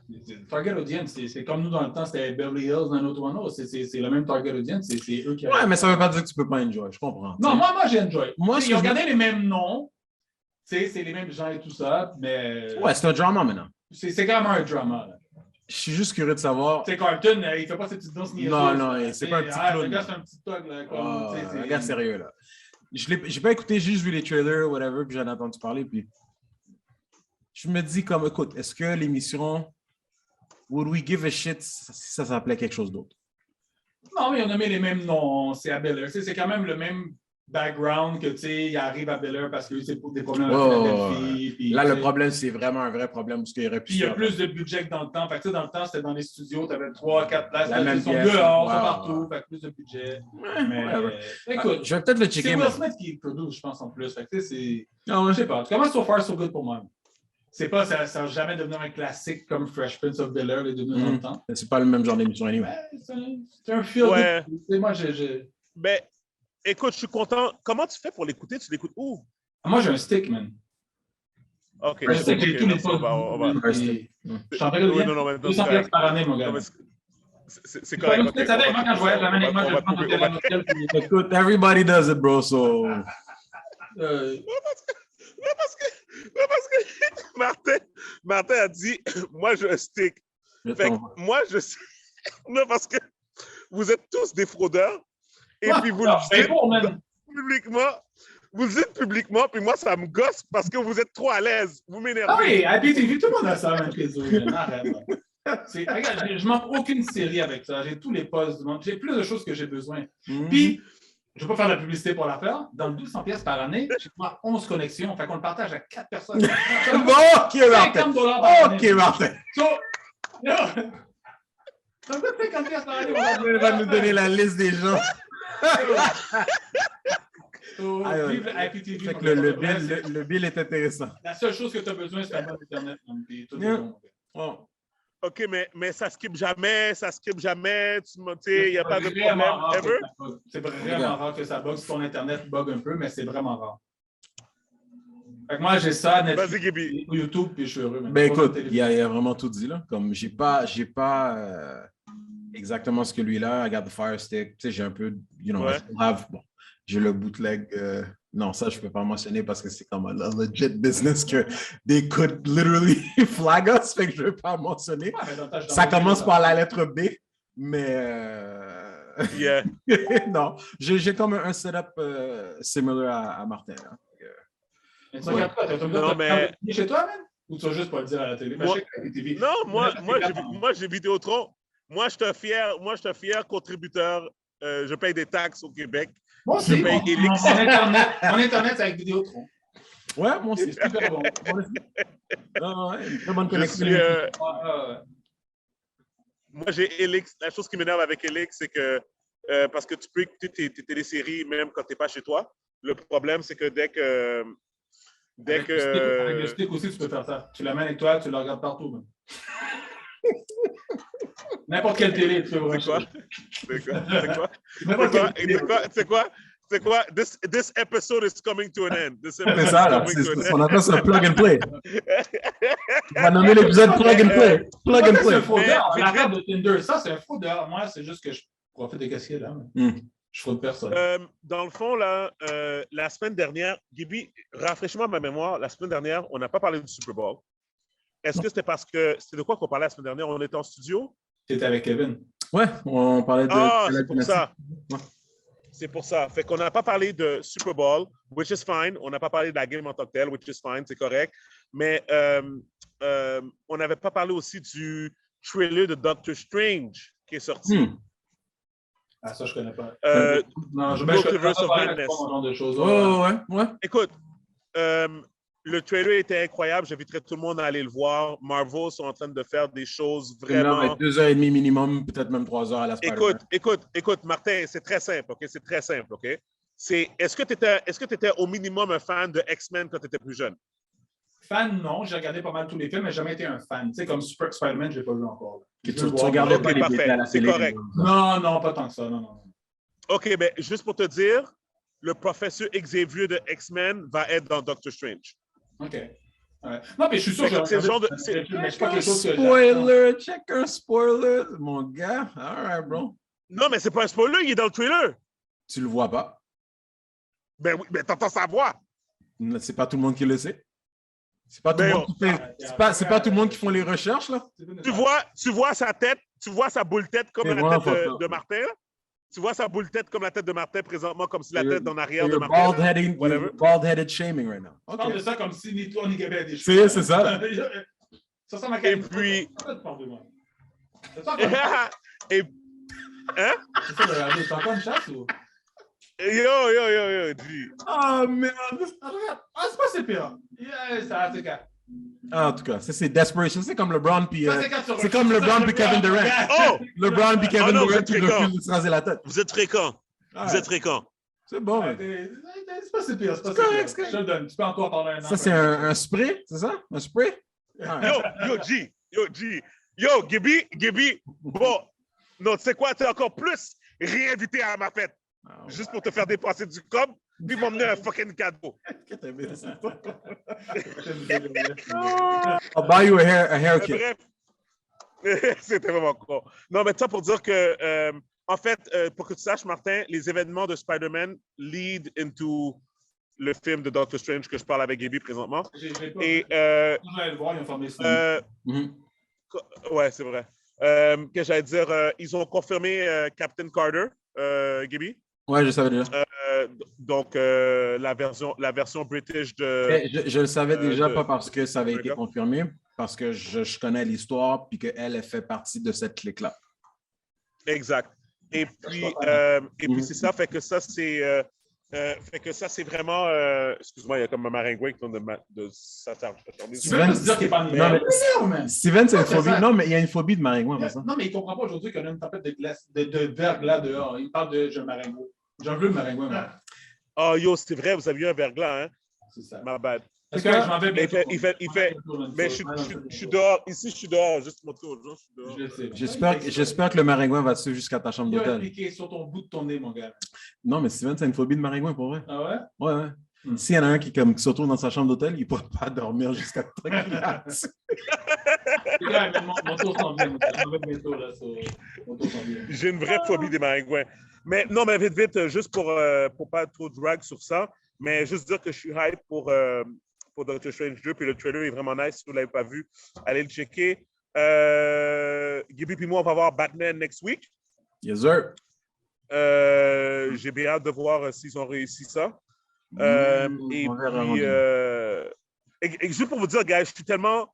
le target audience, c'est comme nous dans le temps, c'était Beverly Hills, 90210. C'est le même target audience. C'est eux qui... Ouais, mais ça ne veut pas dire que tu ne peux pas enjoy. Je comprends. Non, moi j'ai enjoy. Ils ont gardé les mêmes noms. C'est les mêmes gens et tout ça, mais... Ouais, c'est un drama maintenant. C'est quand même un drama. Là. Je suis juste curieux de savoir... Tu sais, Carlton, il fait pas ses petites danses niaiseuses. Non, c'est pas un petit clown. Le gars, c'est un petit tog, là. Un gars sérieux, là. J'ai pas écouté, j'ai juste vu les trailers, whatever, puis j'en ai entendu parler, puis... Je me dis comme, écoute, est-ce que l'émission Would We Give a Shit si ça s'appelait quelque chose d'autre? Non, mais ils ont nommé les mêmes noms. C'est à Bel Air. C'est quand même le même background que, tu sais, il arrive à Bel Air parce que c'est pour des problèmes avec Philadelphie. Là, le problème, c'est vraiment un vrai problème parce qu'il y aurait pu... Puis il y a plus de budget que dans le temps. Fait que, dans le temps, c'était dans les studios, tu avais 3-4 places. Ils sont dehors, sont partout. Fait que plus de budget. Mais écoute, je vais peut-être le checker. C'est Will Smith qui produit, je pense, en plus. Fait que, tu sais, c'est... Non, je sais pas. En tout cas, moi, so far, so good pour moi. C'est pas, ça va jamais devenir un classique comme Fresh Prince of Bel-Air les 2000 dans le temps. C'est pas le même genre d'émission anyway. C'est un feel. Ouais. Moi, Ben, écoute, je suis content. Comment tu fais pour l'écouter? Tu l'écoutes où? Moi, j'ai un stick, man. OK. Un stick, j'ai tous les postes. Je suis en train de dire 200 pièces par année, mon gars. C'est correct. Tu savais, moi, quand je voyage la manière, moi, je prends un hôtel. Écoute, everybody does it, bro, so... Parce que Martin a dit, moi, je stick. Fait que moi, je sais. Non, parce que vous êtes tous des fraudeurs. Et puis, vous le dites publiquement. Vous le dites publiquement, puis moi, ça me gosse parce que vous êtes trop à l'aise. Vous m'énervez. Ah oui, à PTV, tout le monde a ça, même Arrête. Regarde, je manque aucune série avec ça. J'ai tous les postes du monde. J'ai plus de choses que j'ai besoin. Puis, je ne vais pas faire de la publicité pour la faire. Dans le 200 pièces par année, j'ai 11 connexions. Fait qu'on le partage à 4 personnes. Bon, OK, Martin. OK, Martin. Ça me coûte 50 pièces par année. On va nous donner la liste des gens. Fait que le bill est intéressant. La seule chose que tu as besoin, c'est un bon Internet. Bon. OK, mais ça skip jamais. Il n'y a pas de problème. Ever? C'est vraiment rare que ça bug. Si ton Internet bug un peu, mais c'est vraiment rare. Fait que moi, j'ai ça, Netflix, YouTube, puis je suis heureux. Ben écoute, il a vraiment tout dit, là. Comme j'ai pas exactement ce que lui là. I got the Fire Stick. Tu sais, j'ai un peu, j'ai le bootleg. Non, ça, je ne peux pas mentionner parce que c'est comme un legit business que they could literally flag us, fait que je ne vais pas mentionner. Ça commence par la lettre B, mais Yeah. non, j'ai comme un setup similar à Martin. Hein. Non, mais... chez toi, même? Ou tu vas juste pas le dire à la télé? Non, moi j'ai Vidéotron. Moi, je suis un fier contributeur. Je paye des taxes au Québec. Moi aussi, je paye Elix. Mon Internet, c'est avec Vidéotron. Ouais, moi aussi. C'est super bon. Une très bonne connexion. Moi, j'ai Elix. La chose qui m'énerve avec Elix, c'est que parce que tu peux écouter tes téléséries même quand tu n'es pas chez toi. Le problème, c'est que dès que... Avec le stick aussi, tu peux faire ça. Tu l'amènes avec toi, tu le regardes partout. Même. N'importe quelle télé, tu peux voir. C'est quoi? This episode is coming to an end. C'est ça, là. On appelle ça plug and play. On va nommer l'épisode plug and play. Plug and play. C'est un fraudeur. La carte de Tinder, ça, c'est un fraudeur. Moi, c'est juste que je profite des casquettes là. Je fraude personne. Dans le fond, là, la semaine dernière, Gibi, rafraîchis-moi ma mémoire, la semaine dernière, on n'a pas parlé du Super Bowl. Est-ce que c'était parce que... C'était de quoi qu'on parlait la semaine dernière? On était en studio? C'était avec Kevin. Ouais, on parlait de... c'est pour ça. Ouais. C'est pour ça. Fait qu'on n'a pas parlé de Super Bowl, which is fine. On n'a pas parlé de la game en tant que telle, which is fine, c'est correct. Mais on n'avait pas parlé aussi du trailer de Doctor Strange qui est sorti. Ah, ça, je connais pas. Non, je connais pas genre de choses. Ouais. Écoute, le trailer était incroyable. J'inviterais tout le monde à aller le voir. Marvel sont en train de faire des choses vraiment... 2h30 minimum, peut-être même 3 heures à la Spider-Man. Écoute, Martin, c'est très simple, OK? C'est très simple, OK? Est-ce que tu étais au minimum un fan de X-Men quand tu étais plus jeune? Fan, non. J'ai regardé pas mal tous les films, mais j'ai jamais été un fan. Tu sais, comme Spider-Man, je l'ai pas vu encore. Tu regardais pas les vidéos à la télé? C'est correct. Non, pas tant que ça. Non. OK, mais juste pour te dire, le professeur Xavier de X-Men va être dans Doctor Strange. OK. Ouais. Non, mais je suis sûr que c'est le genre de... Check un spoiler, mon gars. All right, bro. Non, mais c'est pas un spoiler, il est dans le trailer. Tu le vois pas? Ben oui, mais t'entends sa voix. C'est pas tout le monde qui le sait. C'est pas tout le monde qui fait... C'est pas tout le monde qui font les recherches, là. Tu vois sa tête, tu vois sa boule tête comme la tête de Martin, là? Tu vois sa boule tête comme la tête de Martin présentement, comme si la tête en arrière de Martin. Bald-headed shaming right now. Tu parles de ça comme si ni toi ni Gabé des cheveux. C'est ça. Ça ressemble à Et puis... Et... Hein? C'est ça, regardez, t'as encore une chasse ou... Yo, G. Oh, merde. Ah, c'est pas si pire. Ça, c'est quand... En tout cas, c'est desperation. C'est comme LeBron puis c'est comme LeBron puis Kevin Durant. Oh! LeBron puis Kevin Durant qui refusent de se raser la tête. Vous êtes fréquents. C'est bon. C'est pas si pire. C'est correct. Je te le donne. Tu peux encore parler un an. Ça, c'est un spray, c'est ça? Un spray? Yo, Gibi. Bon, non, tu sais quoi? Tu es encore plus réinvité à ma fête. Juste pour te faire dépenser du cob, puis m'emmener un fucking cadeau. I'll buy you a haircut. Bref, c'était vraiment con. Non, mais ça pour dire que, en fait, pour que tu saches, Martin, les événements de Spider-Man lead into le film de Doctor Strange que je parle avec Gaby présentement. Et ouais, c'est vrai. Que j'allais dire, ils ont confirmé Captain Carter, Gaby. Ouais, je savais déjà. Donc, la version british de... Je le savais déjà, pas parce que ça avait été confirmé, parce que je connais l'histoire, puis qu'elle fait partie de cette clique-là. Exact. Et puis, c'est ça, fait que ça, c'est vraiment... excuse-moi, il y a comme un maringouin qui tourne de Satan. Steven, c'est une phobie. Non, mais il y a une phobie de maringouin. Non, mais il ne comprend pas aujourd'hui qu'on a une tempête de glace, de verglas dehors. Il parle de maringouin. J'en veux le maringouin, moi. Oh, yo, c'est vrai, vous avez eu un verglas, hein? C'est ça. Ma bad. Parce que je m'en vais bientôt. Il fait... Mais je suis dehors. Ici, je suis dehors. Juste montrer aux gens, je suis dehors. J'espère que le maringouin va te suivre jusqu'à ta chambre d'hôtel. Il va piquer sur ton bout de ton nez, mon gars. Non, mais Steven, c'est une phobie de maringouin, pour vrai. Ah ouais? Ouais. S'il y en a un qui se retrouve dans sa chambre d'hôtel, il ne pourra pas dormir jusqu'à temps qu'il lasse. Mon tour s'en vient. Mon tour s'en vient. J'ai une vraie phobie des maringouins. Mais non, mais vite, juste pour pas trop drag sur ça, mais juste dire que je suis hype pour Doctor Strange 2, puis le trailer est vraiment nice. Si vous ne l'avez pas vu, allez le checker. Gibi puis moi, on va voir Batman next week. Yes, sir. J'ai bien hâte de voir s'ils ont réussi ça. Et juste pour vous dire, gars, j'ai tellement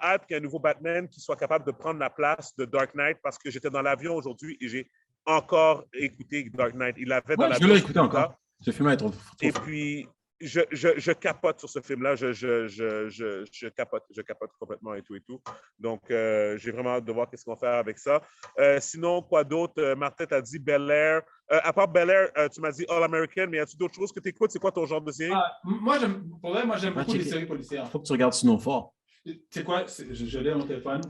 hâte qu'il y ait un nouveau Batman qui soit capable de prendre la place de Dark Knight parce que j'étais dans l'avion aujourd'hui et j'ai encore écouté Dark Knight. Il l'avait dans l'avion. Je l'ai écouté encore. Ce film est trop et puis, je capote sur ce film-là. Je capote complètement et tout. Donc, j'ai vraiment hâte de voir qu'est-ce qu'on va faire avec ça. Sinon, quoi d'autre? Martin t'a dit Bel Air. À part Bel Air, tu m'as dit All American, mais as-tu d'autres choses que tu écoutes? C'est quoi ton genre de série? Moi, j'aime beaucoup les séries policières. Il faut que tu regardes Snowfall. C'est quoi? Je l'ai à mon téléphone.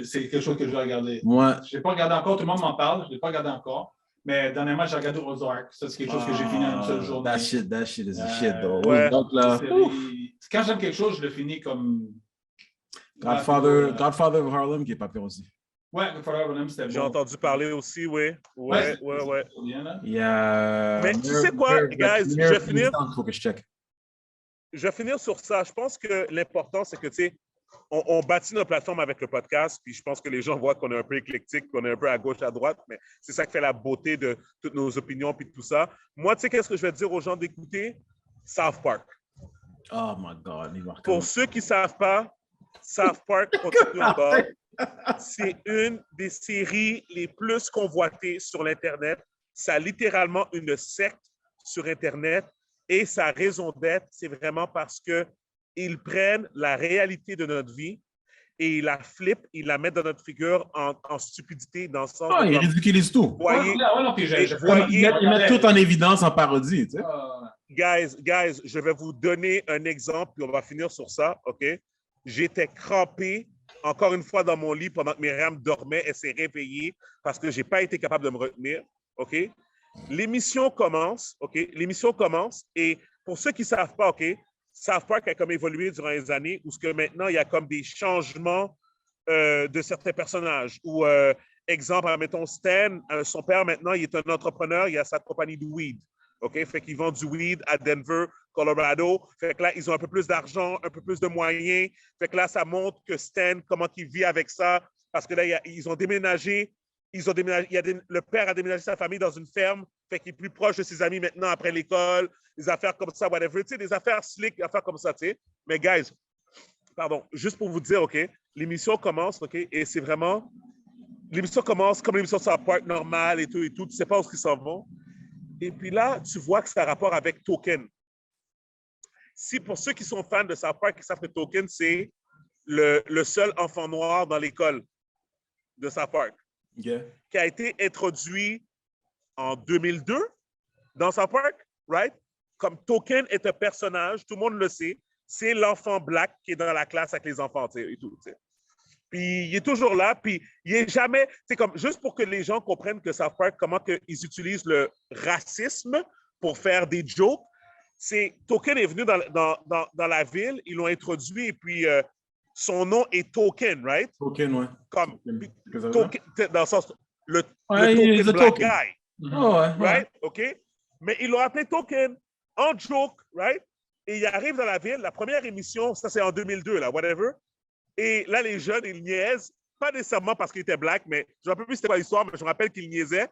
C'est quelque chose que je vais regarder. Moi, je ne l'ai pas regardé encore. Tout le monde m'en parle. Je ne l'ai pas regardé encore. Mais dernièrement, j'ai regardé Ozark. Ça, c'est quelque chose que j'ai fini en une seule journée. That shit is a shit, though. Ouais. Donc, là, quand j'aime quelque chose, je le finis comme... Godfather of Harlem, qui est pas pire aussi. Ouais, Godfather of Harlem, c'était bon. J'ai entendu parler aussi, oui. Ouais. Il y a... Mais tu sais quoi, guys, je vais finir... Faut que je check. Je vais finir sur ça. Je pense que l'important, c'est que, tu sais, on bâtit notre plateforme avec le podcast, puis je pense que les gens voient qu'on est un peu éclectique, qu'on est un peu à gauche, à droite, mais c'est ça qui fait la beauté de toutes nos opinions puis tout ça. Moi, tu sais, qu'est-ce que je vais dire aux gens d'écouter? South Park. Oh my God. Pour ceux qui ne savent pas, South Park, continue encore. C'est une des séries les plus convoitées sur l'Internet. Ça a littéralement une secte sur Internet et sa raison d'être, c'est vraiment parce que ils prennent la réalité de notre vie et ils la flippent, ils la mettent dans notre figure en stupidité, dans le sens... ils ridiculisent tout. Ils mettent tout en évidence en parodie. Tu sais. Guys, je vais vous donner un exemple, puis on va finir sur ça, OK? J'étais crampé, encore une fois, dans mon lit pendant que Myriam dormait. Elle s'est réveillée parce que je n'ai pas été capable de me retenir, OK? L'émission commence, OK? L'émission commence et pour ceux qui ne savent pas, OK? South Park a comme évolué durant les années où ce que maintenant, il y a comme des changements de certains personnages. Ou, exemple, admettons, Stan, son père, maintenant, il est un entrepreneur, il a sa compagnie de weed. OK? Fait qu'ils vendent du weed à Denver, Colorado. Fait que là, ils ont un peu plus d'argent, un peu plus de moyens. Fait que là, ça montre que Stan, comment il vit avec ça. Parce que là, ils ont déménagé. Le père a déménagé sa famille dans une ferme, fait qu'il est plus proche de ses amis maintenant après l'école, des affaires comme ça, whatever, tu sais, des affaires slick, des affaires comme ça, tu sais. Mais guys, pardon, juste pour vous dire, OK, l'émission commence, OK, et c'est vraiment, l'émission commence comme l'émission de South Park normale et tout, tu sais pas où ils s'en vont. Et puis là, tu vois que ça a rapport avec Token. Si pour ceux qui sont fans de South Park, qui savent que Token, c'est le seul enfant noir dans l'école de South Park. Okay. Qui a été introduit en 2002 dans South Park, right? Comme Token est un personnage, tout le monde le sait, c'est l'enfant black qui est dans la classe avec les enfants, et tout, t'sais. Puis il est toujours là, puis il est jamais, c'est comme juste pour que les gens comprennent que South Park, comment ils utilisent le racisme pour faire des jokes. C'est Token est venu dans la ville, ils l'ont introduit et puis son nom est Token, right? Token, ouais. Comme Token, dans le sens le token black token. guy, Oh, ouais, right? OK? Mais ils l'ont appelé Token en joke, right? Et il arrive dans la ville, la première émission, ça c'est en 2002, là, whatever. Et là, les jeunes, ils niaisent, pas nécessairement parce qu'il était black, mais je ne me rappelle plus c'était quoi l'histoire, mais je me rappelle qu'ils niaisaient.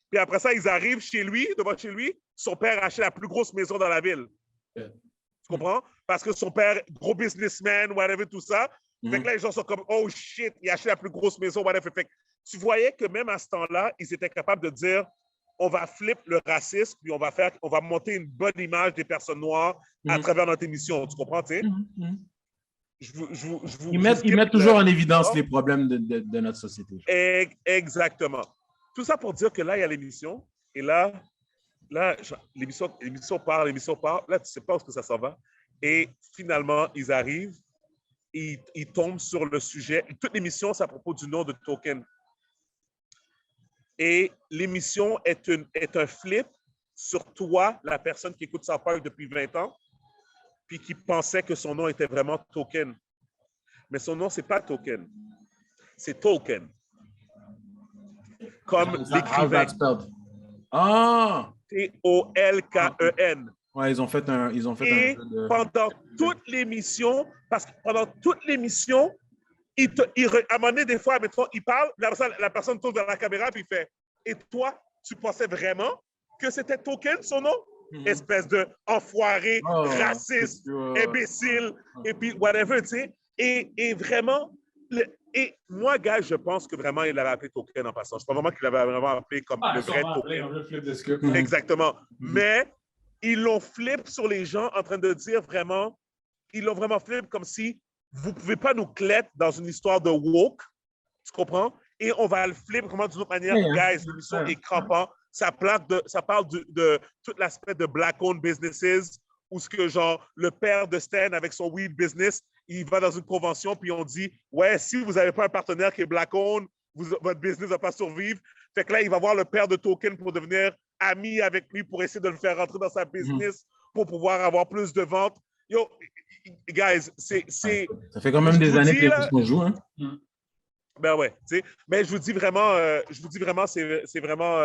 Puis après ça, ils arrivent chez lui, devant chez lui, son père a acheté la plus grosse maison dans la ville. Yeah. Tu comprends? Parce que son père, gros businessman, whatever, tout ça. Fait que là, les gens sont comme, oh shit, il a acheté la plus grosse maison, whatever. Fait que tu voyais que même à ce temps-là, ils étaient capables de dire, on va flip le racisme, puis on va monter une bonne image des personnes noires à travers notre émission. Tu comprends, tu sais? Ils mettent toujours en évidence les problèmes de notre société. Exactement. Tout ça pour dire que là, il y a l'émission. Et là l'émission part. Là, tu ne sais pas où ça s'en va. Et finalement, ils arrivent. Ils tombent sur le sujet. Toute l'émission, c'est à propos du nom de Token. Et l'émission est un flip sur toi, la personne qui écoute South Park depuis 20 ans, puis qui pensait que son nom était vraiment Token. Mais son nom, ce n'est pas Token. C'est Token. comme l'écrivain. Ah! T-O-L-K-E-N. Ouais, ils ont fait un. Et pendant toute l'émission, parce que pendant toute l'émission, à un moment donné, des fois, mettons, il parle, la personne tourne vers la caméra et il fait et toi, tu pensais vraiment que c'était Token, son nom? Espèce de enfoiré, raciste, imbécile, et puis whatever, tu sais. Et vraiment, et moi, gars, je pense que vraiment, il l'avait appelé Token en passant. Je pense vraiment qu'il l'avait vraiment appelé comme le vrai Token. Exactement. Mais ils l'ont flip sur les gens en train de dire vraiment, ils l'ont vraiment flip comme si vous ne pouvez pas nous clêtre dans une histoire de woke, tu comprends? Et on va le flip comment d'une autre manière. Guys, l'émission est crampant. Ça parle de tout l'aspect de black-owned businesses, où ce que genre le père de Stan avec son weed business, il va dans une convention puis on dit ouais, si vous n'avez pas un partenaire qui est black-owned, votre business ne va pas survivre. Fait que là, il va voir le père de Token pour devenir ami avec lui pour essayer de le faire rentrer dans sa business pour pouvoir avoir plus de ventes. Yo, guys, c'est... Ça fait quand même des années qu'on joue, hein? Ben ouais, tu sais. Mais je vous dis vraiment, c'est vraiment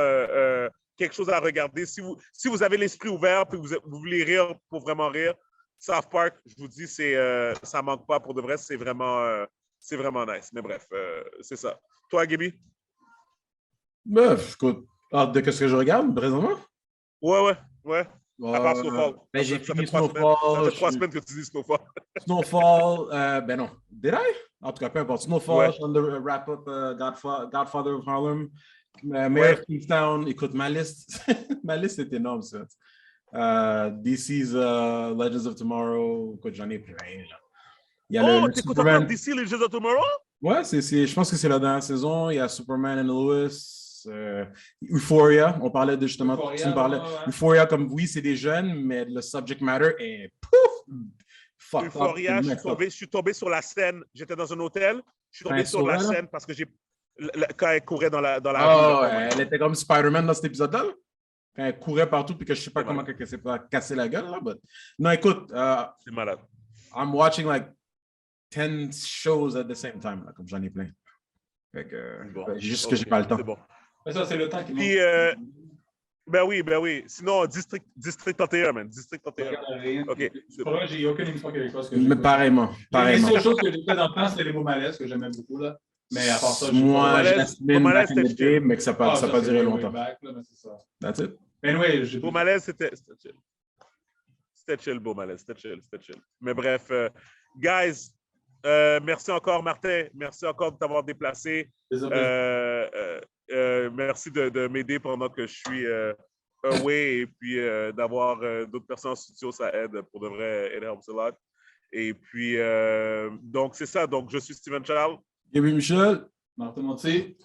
quelque chose à regarder. Si vous avez l'esprit ouvert et vous voulez rire pour vraiment rire, South Park, je vous dis, ça manque pas pour de vrai. C'est vraiment nice. Mais bref, c'est ça. Toi, Gaby? Ben, écoute, de qu'est-ce que je regarde présentement? Ouais. À part Snowfall. Ben, j'ai fini Snowfall. Ça fait 3 semaines que tu dis Snowfall. Snowfall, ben non. Did I? En tout cas, peu importe. Snowfall, on the wrap-up Godfather of Harlem, Mayor of Kingstown. Écoute, ma liste, ma liste est énorme, ça. DC's Legends of Tomorrow. Écoute, j'en ai plein. Là. T'écoutes encore DC Legends of Tomorrow? Ouais, je pense que c'est la dernière saison. Il y a Superman and Lois. Euphoria, on parlait de justement, Euphoria, comme oui, c'est des jeunes, mais le subject matter est pouf! Euphoria, je suis tombé sur la scène, j'étais dans un hôtel, je suis tombé sur la scène parce que quand elle courait dans la rue. Elle était comme Spider-Man dans cet épisode-là. Quand elle courait partout, puis que je sais pas comment elle s'est pas cassé la gueule, là. But... Non, écoute, c'est malade. I'm watching like 10 shows at the same time, là, comme j'en ai plein. Fait que, juste que j'ai pas le temps. C'est bon. Mais ça, c'est le temps qui manque. Puis, ben oui. Sinon, District 31, man. District 31. OK. Pour moi, j'ai aucune émission québécoise que j'ai. Mais pareillement. Les seules choses que j'ai fait dans le temps, c'était les mots malaises que j'aimais beaucoup, là. Mais à part ça, moi, Jasmine, c'était mais que ça n'a pas duré longtemps. That's it. Anyway, Beau malaise, c'était chill. C'était chill, Beau malaise. C'était chill. Mais bref, guys, merci encore, Martin. Merci encore de t'avoir déplacé. Merci de m'aider pendant que je suis away et puis d'avoir d'autres personnes en studio, ça aide pour de vrai, it helps a lot. Et puis, donc, c'est ça. Donc, je suis Steven Charles. Gaby Michel. Martin Montier.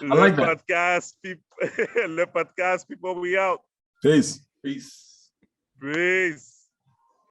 Le podcast, People We Out. Peace. Peace.